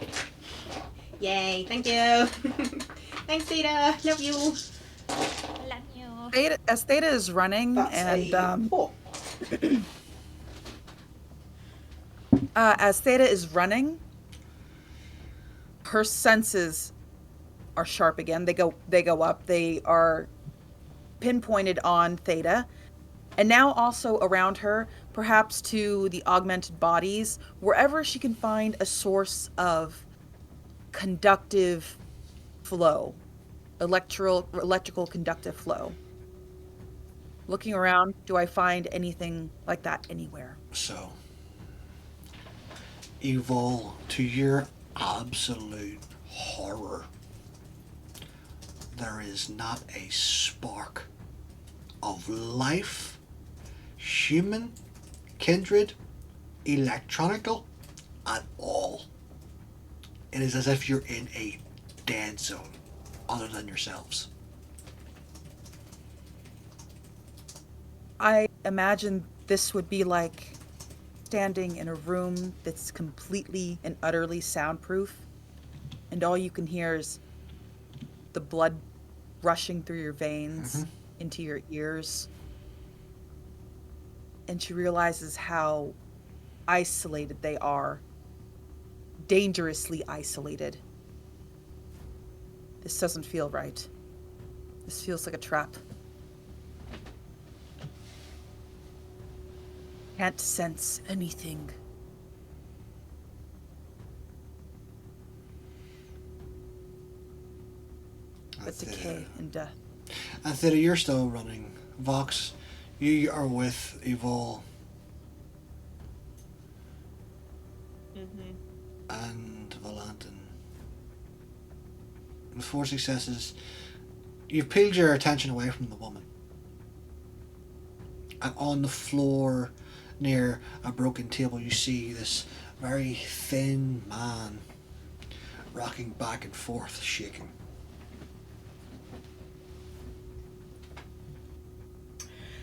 Yay! Thank you. Thanks, Theta. Love you. Love you. As Theta is running, That's and a 4. as Theta is running, her senses are sharp again. They go up. They are pinpointed on Theta, and now also around her, perhaps to the augmented bodies, wherever she can find a source of conductive flow, electrical conductive flow. Looking around, do I find anything like that anywhere? So, Evil, to your absolute horror, there is not a spark of life, human, kindred, electronical, at all. It is as if you're in a dead zone, other than yourselves. I imagine this would be like standing in a room that's completely and utterly soundproof, and all you can hear is the blood rushing through your veins into your ears. And she realizes how isolated they are, dangerously isolated. This doesn't feel right. This feels like a trap. Can't sense anything. But decay and death. And Theta, you're still running. Vox, you are with Evil and Valantin. With 4 successes, you've peeled your attention away from the woman. And on the floor near a broken table, you see this very thin man rocking back and forth, shaking.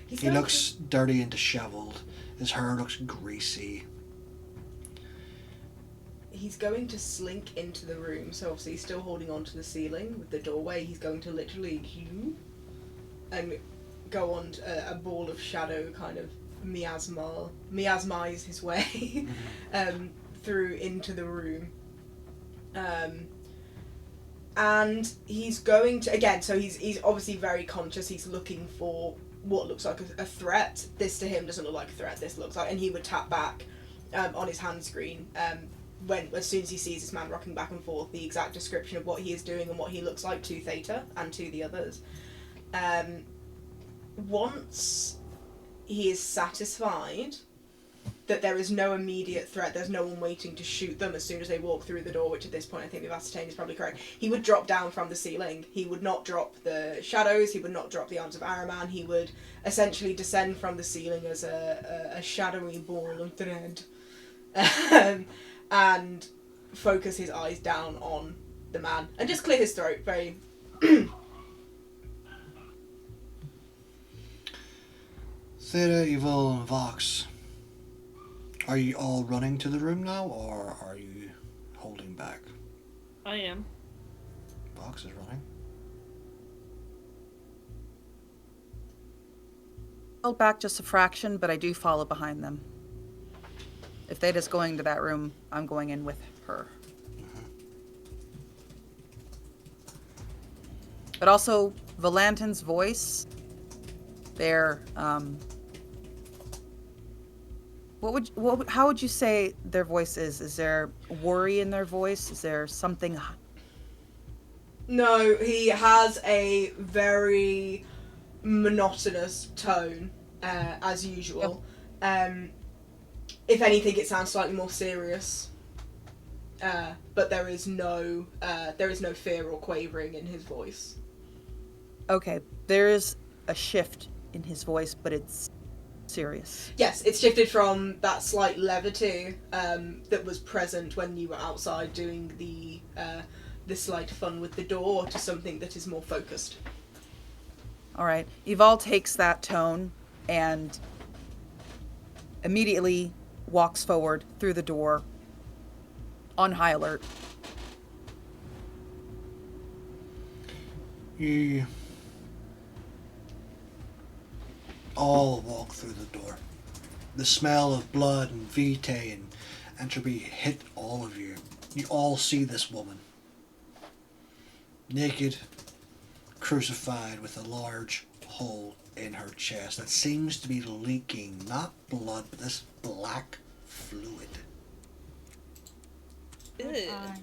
He looks dirty and disheveled. His hair looks greasy. He's going to slink into the room, so obviously he's still holding on to the ceiling with the doorway. He's going to literally and go on a ball of shadow, kind of miasmize his way through into the room. And he's going to, again, so he's obviously very conscious. He's looking for what looks like a threat. This to him doesn't look like a threat. This looks like, and he would tap back on his hand screen as soon as he sees this man rocking back and forth, the exact description of what he is doing and what he looks like to Theta and to the others. Once he is satisfied that there is no immediate threat, there's no one waiting to shoot them as soon as they walk through the door, which at this point I think we've ascertained is probably correct, he would drop down from the ceiling. He would not drop the shadows, he would not drop the arms of Araman, he would essentially descend from the ceiling as a shadowy ball of thread and focus his eyes down on the man and just clear his throat very... Theta, Evil, and Vox. Are you all running to the room now, or are you holding back? I am. Vox is running. Held back just a fraction, but I do follow behind them. If Theta's going to that room, I'm going in with her. But also, Valantin's voice, their, how would you say their voice is? Is there worry in their voice? Is there something? No, he has a very monotonous tone, as usual. If anything, it sounds slightly more serious. But there is no fear or quavering in his voice. Okay, there is a shift in his voice, but it's serious. Yes, it's shifted from that slight levity that was present when you were outside doing the slight fun with the door to something that is more focused. All right, Eval takes that tone and immediately walks forward through the door on high alert. You all walk through the door. The smell of blood and vitae and entropy hit all of you. You all see this woman. Naked, crucified with a large hole in her chest that seems to be leaking not blood, but this black fluid. Could I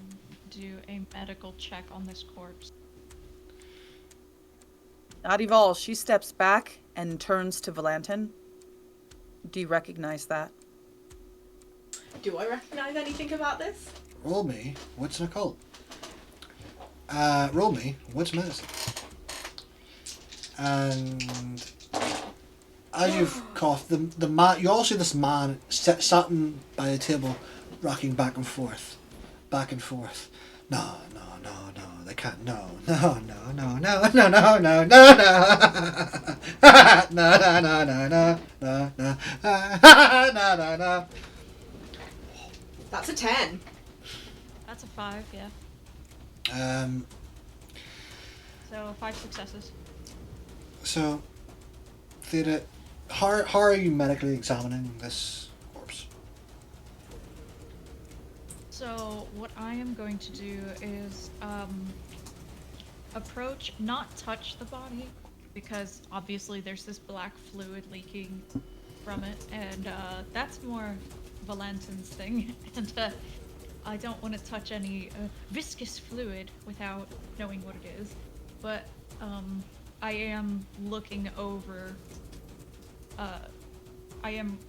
do a medical check on this corpse? Not Eval, she steps back and turns to Valantin. Do you recognize that? Do I recognise anything about this? Roll me, what's an occult? Roll me, what's medicine? And as you've coughed, the man, you all see this man sat by the table, rocking back and forth. No, they can't. No. No. That's a 10. That's a 5, yeah. So 5 successes. So, Theta, how are you medically examining this corpse? So what I am going to do is approach, not touch the body, because obviously there's this black fluid leaking from it, and that's more Valantin's thing, and I don't want to touch any viscous fluid without knowing what it is, but I am looking over, I am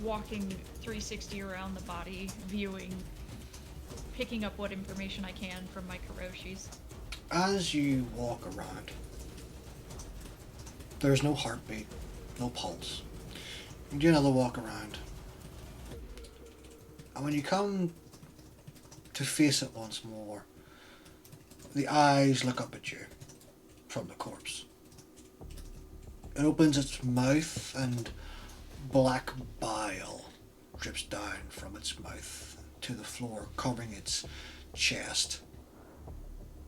walking 360 around the body, viewing, picking up what information I can from my Karoshis. As you walk around, there's no heartbeat, no pulse. You do another walk around. And when you come to face it once more, the eyes look up at you from the corpse. It opens its mouth and black bile drips down from its mouth to the floor, covering its chest.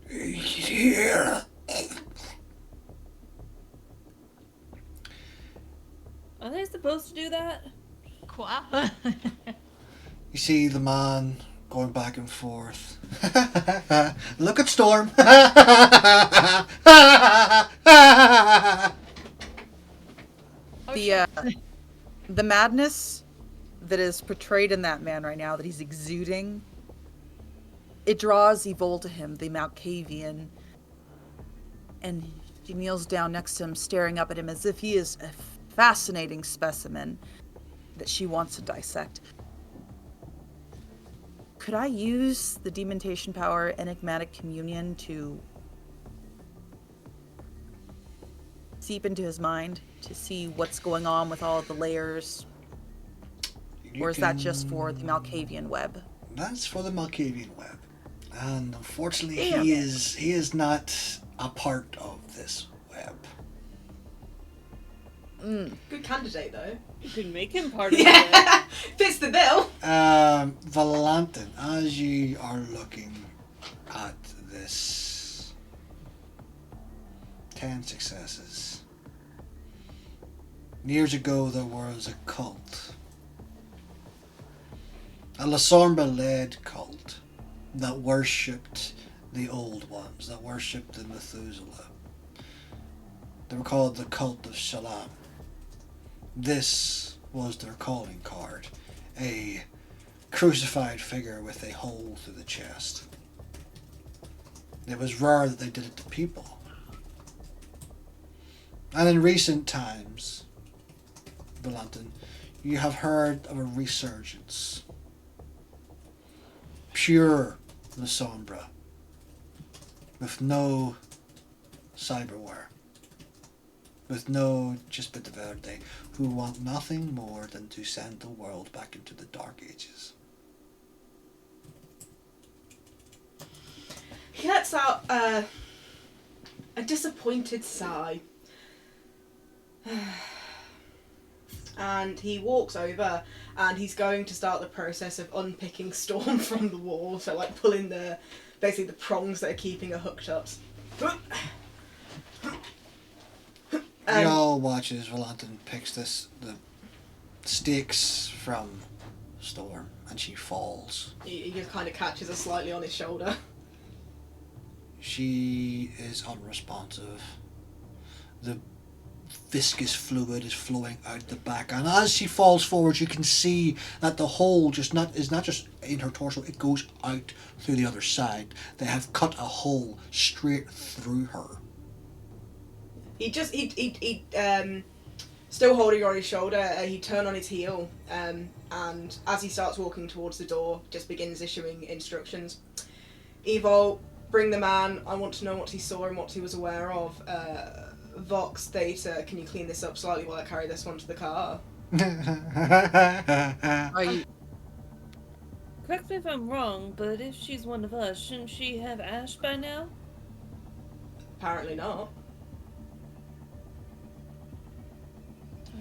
Here. Are they supposed to do that? Qua? You see the man going back and forth. Look at Storm. The madness that is portrayed in that man right now, that he's exuding, it draws Evol to him, the Malkavian, and she kneels down next to him, staring up at him as if he is a fascinating specimen that she wants to dissect. Could I use the demontation power Enigmatic Communion to seep into his mind to see what's going on with all of the layers? Or is that just for the Malkavian web? That's for the Malkavian web. And unfortunately, Damn he it. is not a part of this web. Good candidate, though. You can make him part of it. Yeah, fits the bill. Valantin, as you are looking at this, 10 successes. Years ago, there was a cult, a La Sombra-led cult that worshipped the old ones, that worshipped the Methuselah. They were called the Cult of Shalom. This was their calling card, a crucified figure with a hole through the chest. It was rare that they did it to people. And in recent times, Valantin, you have heard of a resurgence. Pure La Sombra, with no cyberware, with no Chispa de Verde, who want nothing more than to send the world back into the Dark Ages. He lets out a disappointed sigh. And he walks over and he's going to start the process of unpicking Storm from the wall, so like pulling basically the prongs that are keeping her hooked up. We all watch as Valantin picks the stakes from Storm and she falls. He just kind of catches her slightly on his shoulder. She is unresponsive. The viscous fluid is flowing out the back, and as she falls forward, you can see that the hole is not just in her torso; it goes out through the other side. They have cut a hole straight through her. He still holding her on his shoulder, he turned on his heel, and as he starts walking towards the door, just begins issuing instructions. Evol, bring the man. I want to know what he saw and what he was aware of. Vox, Theta, can you clean this up slightly while I carry this one to the car? Are you... Correct me if I'm wrong, but if she's one of us, shouldn't she have Ash by now? Apparently not.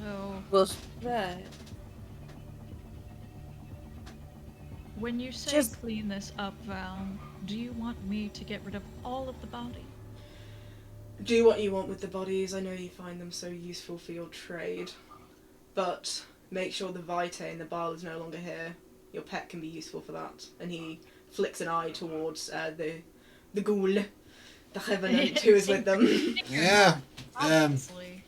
So, Well, Right. when you say Just- clean this up, Val, do you want me to get rid of all of the body? Do what you want with the bodies. I know you find them so useful for your trade. But make sure the vitae and the bile is no longer here. Your pet can be useful for that. And he flicks an eye towards the ghoul, the revenant who is with them. Yeah. Obviously.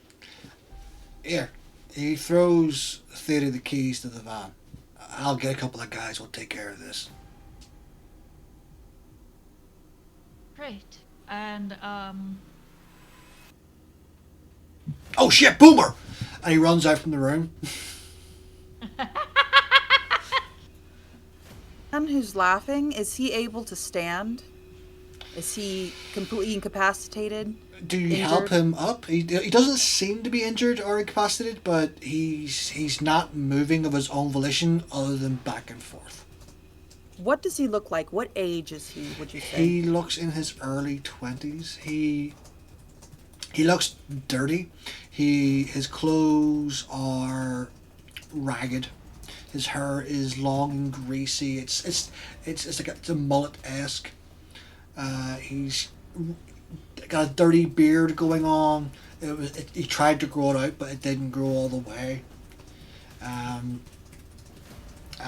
Here. He throws Theta the keys to the van. I'll get a couple of guys who'll take care of this. Great. And, Oh shit, Boomer! And he runs out from the room. man who's laughing, is he able to stand? Is he completely incapacitated? Do you help him up? He doesn't seem to be injured or incapacitated, but he's not moving of his own volition other than back and forth. What does he look like? What age is he, would you say? He looks in his early 20s. He looks dirty. His clothes are ragged. His hair is long and greasy. It's like it's a mullet-esque. He's got a dirty beard going on. He tried to grow it out, but it didn't grow all the way. And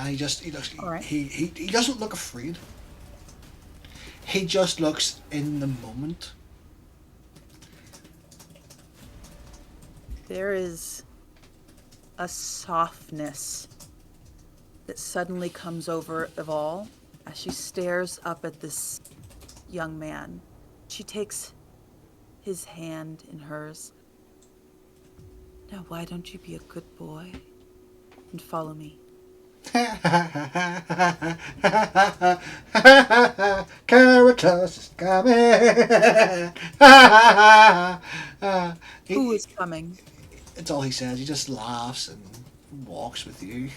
he looks. All right. He doesn't look afraid. He just looks in the moment. There is a softness that suddenly comes over Eval as she stares up at this young man. She takes his hand in hers. Now, why don't you be a good boy and follow me? Caritas is coming. Who is coming? It's all he says. He just laughs and walks with you.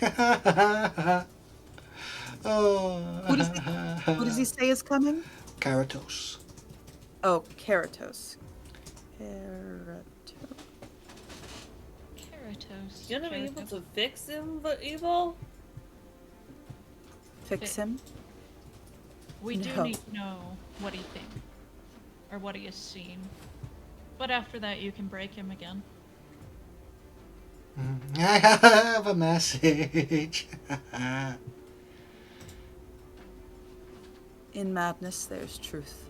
Oh. Who does he say is coming? Caritas. Oh, Keratos. Keratos. Keratos. You're gonna be able Keratos. to fix him, but evil? Fix him? We do No. need to know what he thinks. Or what he has seen. But after that, you can break him again. I have a message. In madness, there's truth.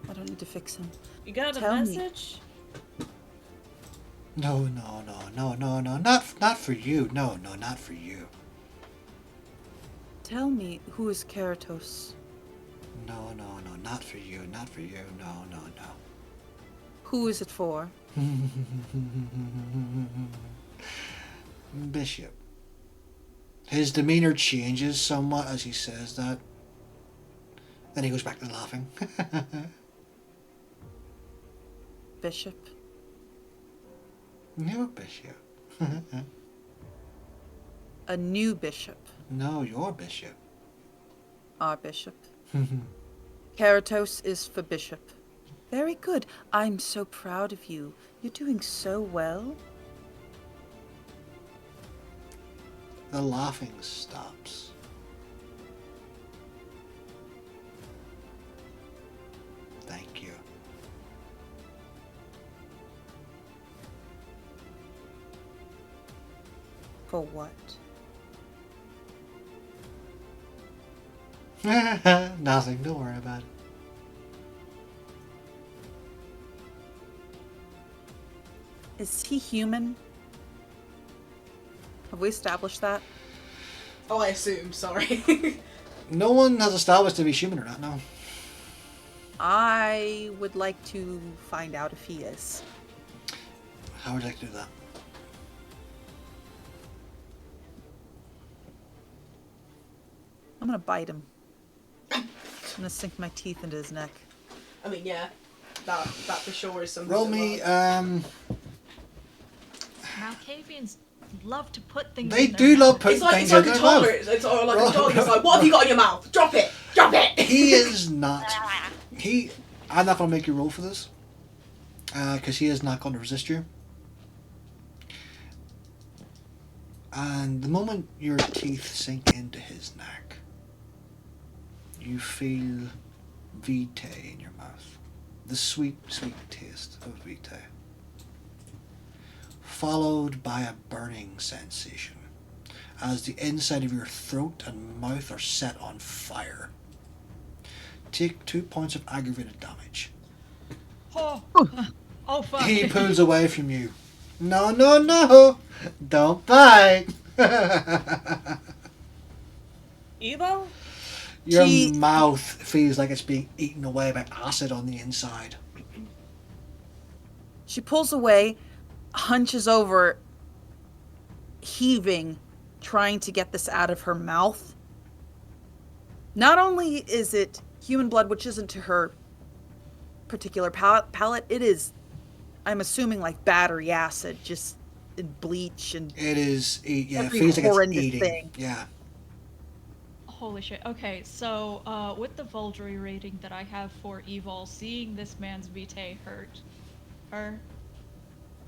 I don't need to fix him. You got Tell a me. message? No, not for you. No, not for you. Tell me, who is Keratos? No, not for you. No. Who is it for? Bishop. His demeanor changes somewhat as he says that. Then he goes back to laughing. Bishop? No, Bishop. A new bishop. No, your Bishop. Our bishop. Keratos is for bishop. Very good. I'm so proud of you. You're doing so well. The laughing stops. Thank you. For what? Nothing, don't worry about it. Is he human? Have we established that? Oh, I assume, sorry. No one has established if he's human or not, no. I would like to find out if he is. How would you like to do that? I'm gonna bite him. I'm gonna sink my teeth into his neck. I mean, yeah, that for sure is something. Roll that me, works. Malkavians love to put things They in their do love mouth. putting It's like things a in their toddler. mouth. It's or like a dog. It's like, what have you got in your mouth? Drop it! Drop it! He is not. I'm not going to make you roll for this. Because he is not going to resist you. And the moment your teeth sink into his neck, you feel vitae in your mouth. The sweet, sweet taste of vitae. Followed by a burning sensation as the inside of your throat and mouth are set on fire. Take 2 points of aggravated damage. Oh, oh fuck. He pulls away from you. No, don't bite. Evo? Your She- mouth feels like it's being eaten away by acid on the inside. She pulls away, hunches over, heaving, trying to get this out of her mouth. Not only is it human blood, which isn't to her particular palate, it is, I'm assuming, like battery acid, just in bleach and It is, yeah, it every feels like it's horrendous eating. thing. Yeah. Holy shit. Okay, so with the Voldry rating that I have for Evil, seeing this man's vitae hurt her,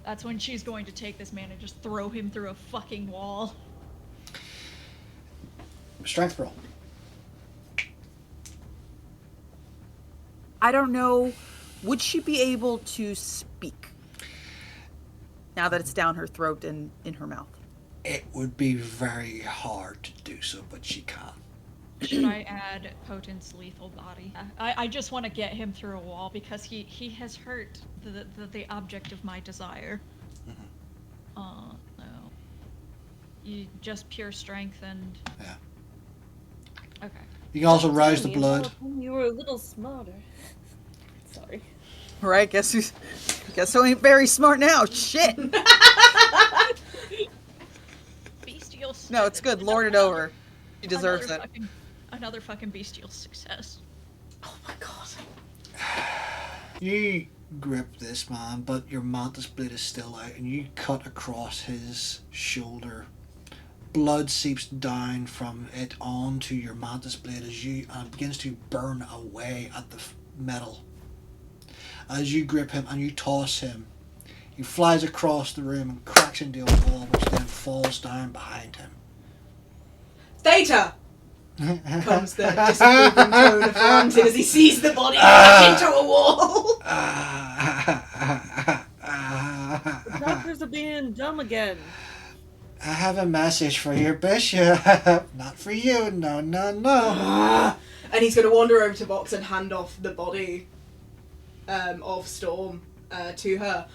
that's when she's going to take this man and just throw him through a fucking wall. Strength roll. I don't know, would she be able to speak now that it's down her throat and in her mouth? It would be very hard to do so, but she can. Should I add Potent's lethal body? I just want to get him through a wall because he has hurt the object of my desire. No. You just pure strength and... Yeah. Okay. You can also rise the blood. You were a little smarter. Sorry. Right, guess who ain't very smart now? Shit! Bestial... No, it's good. Lord it over. He deserves it. Another fucking bestial success. Oh my god. You grip this man, but your mantis blade is still out, and you cut across his shoulder. Blood seeps down from it onto your mantis blade and begins to burn away at the metal. As you grip him and you toss him, he flies across the room and cracks into a wall, which then falls down behind him. Theta! Comes the disapproving tone of Valantin as he sees the body crash into a wall. The doctors are being dumb again. I have a message for your bishop. Not for you, no. And he's going to wander over to Box and hand off the body of Storm to her.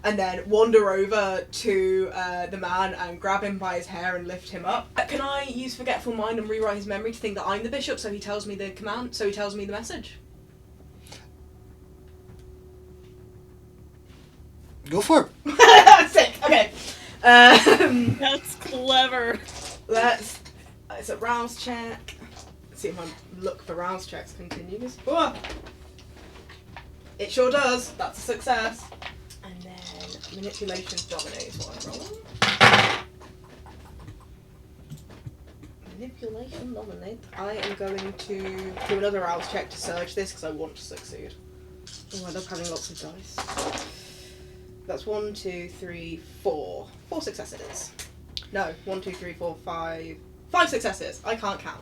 And then wander over to the man and grab him by his hair and lift him up. Can I use Forgetful Mind and rewrite his memory to think that I'm the bishop so he tells me the command, so he tells me the message? Go for it. Sick, okay. That's clever. It's a rouse check. Let's see if my look for rouse checks continues. Oh! It sure does. That's a success. And then manipulation dominate is what I'm rolling. Manipulation dominate. I am going to do another rouse check to surge this because I want to succeed. Oh, I love having lots of dice. That's 1, 2, 3, 4. 4 successes. No, 1, 2, 3, 4, 5. 5 successes. I can't count.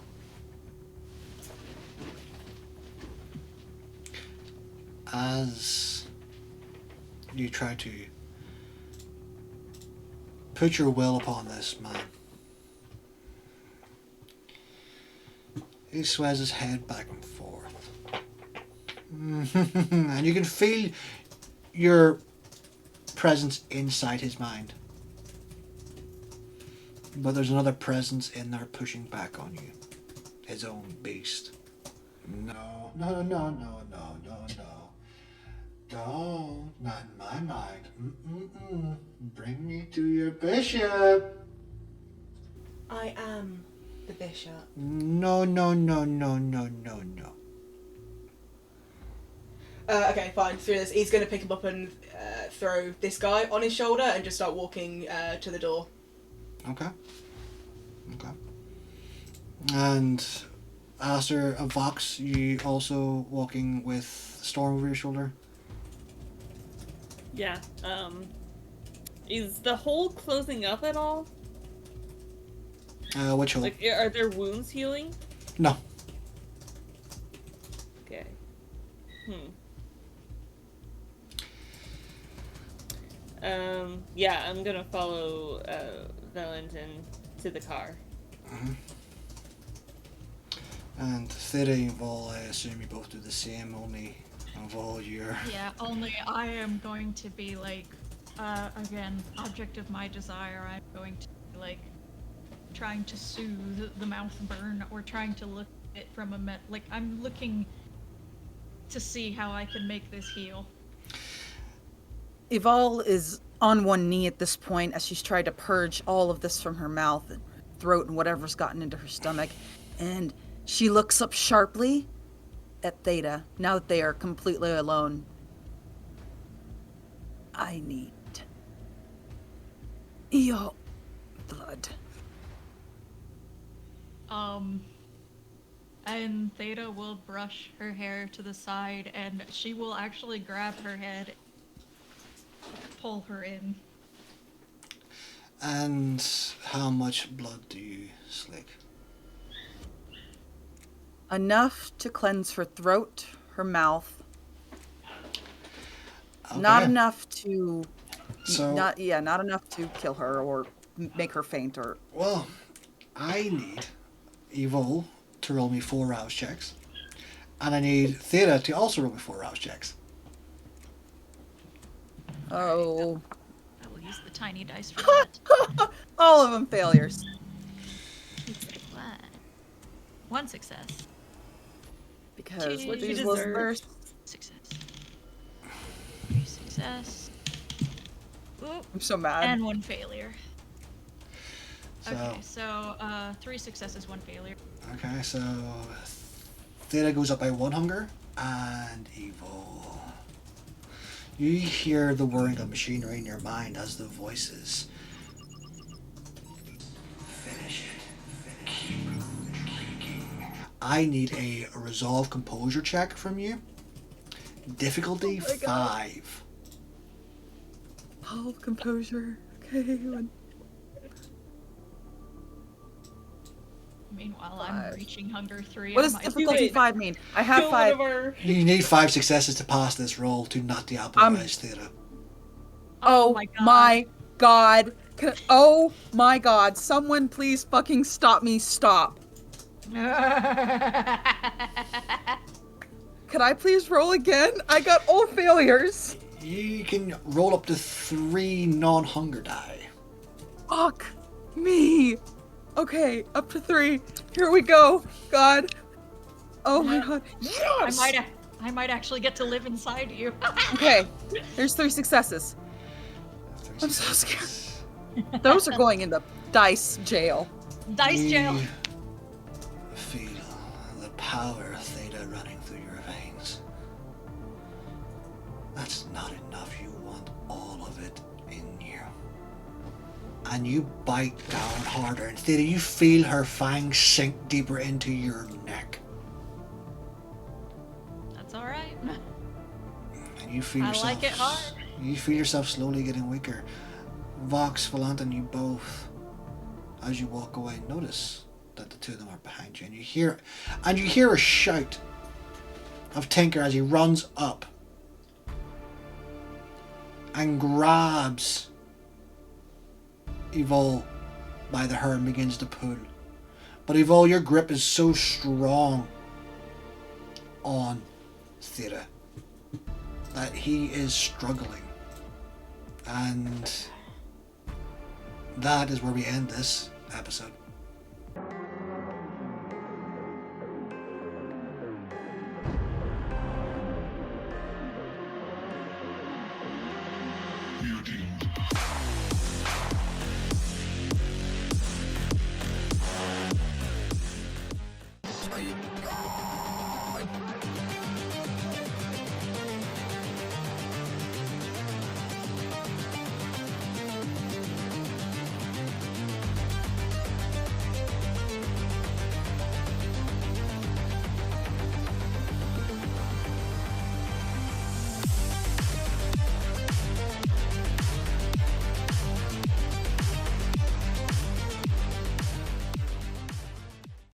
As you try to put your will upon this man, he sways his head back and forth. And you can feel your presence inside his mind. But there's another presence in there pushing back on you. His own beast. No. Don't. Not in my mind. Bring me to your bishop. I am the bishop. No. Okay, fine. Through this, he's going to pick him up and throw this guy on his shoulder and just start walking to the door. Okay. And Aster, Vox, you also walking with Storm over your shoulder? Yeah. Is the hole closing up at all? Which hole? Like, are there wounds healing? No. Okay. Yeah, I'm gonna follow Valantin to the car. Mm-hmm. And Theta and Vol, I assume you both do the same, only Vol, you're... Yeah, only I am going to be like, again, object of my desire. I'm going to be like, trying to soothe the mouth burn or trying to look at it from a like, I'm looking to see how I can make this heal. Evol is on one knee at this point as she's tried to purge all of this from her mouth and throat and whatever's gotten into her stomach. And she looks up sharply at Theta now that they are completely alone. I need your blood. And Theta will brush her hair to the side and she will actually grab her head, pull her in. And how much blood do you slick? Enough to cleanse her throat, her mouth. Okay. Not enough to... So, not enough to kill her or make her faint or... well, I need Evil to roll me 4 rouse checks. And I need Theta to also roll me 4 rouse checks. Oh. I will use the tiny dice for that. All of them failures. What? 1 success. Because What these you was deserve. first. Success. 3 success. Oop. I'm so mad. And 1 failure. So, Okay, so 3 successes, 1 failure. okay, so Theta goes up by 1 hunger, and Evil. You hear the whirring of machinery in your mind as the voices. Finish it. Keep kicking. I need a resolve composure check from you. Difficulty Oh my God. 5. Oh, composure. Okay. Meanwhile, I'm 5. reaching hunger 3. What I does might- difficulty it. 5 mean? I have Kill one 5. of our. You need 5 successes to pass this roll to not deapplize Theta. Oh my god. Oh my god. Someone please fucking stop me. Stop. Could I please roll again? I got all failures. You can roll up to 3 non-hunger die. Fuck me. Okay, up to 3. Here we go. God. Oh my god. Yes! I might actually get to live inside you. Okay, there's 3 successes. I'm so scared. Those are going in the dice jail. Dice jail. You feel the power of Theta running through your veins. That's not enough. You want all of it in you. And you bite down harder. And Theta, you feel her fangs sink deeper into your neck. That's alright. And you feel I yourself. like it hard. You feel yourself slowly getting weaker. Vox, Valantin, you both, as you walk away, notice that the 2 of them are behind you, and you hear a shout of Tinker as he runs up and grabs Evol by the hair and begins to pull. But Evol, your grip is so strong on Theta that he is struggling. And that is where we end this episode.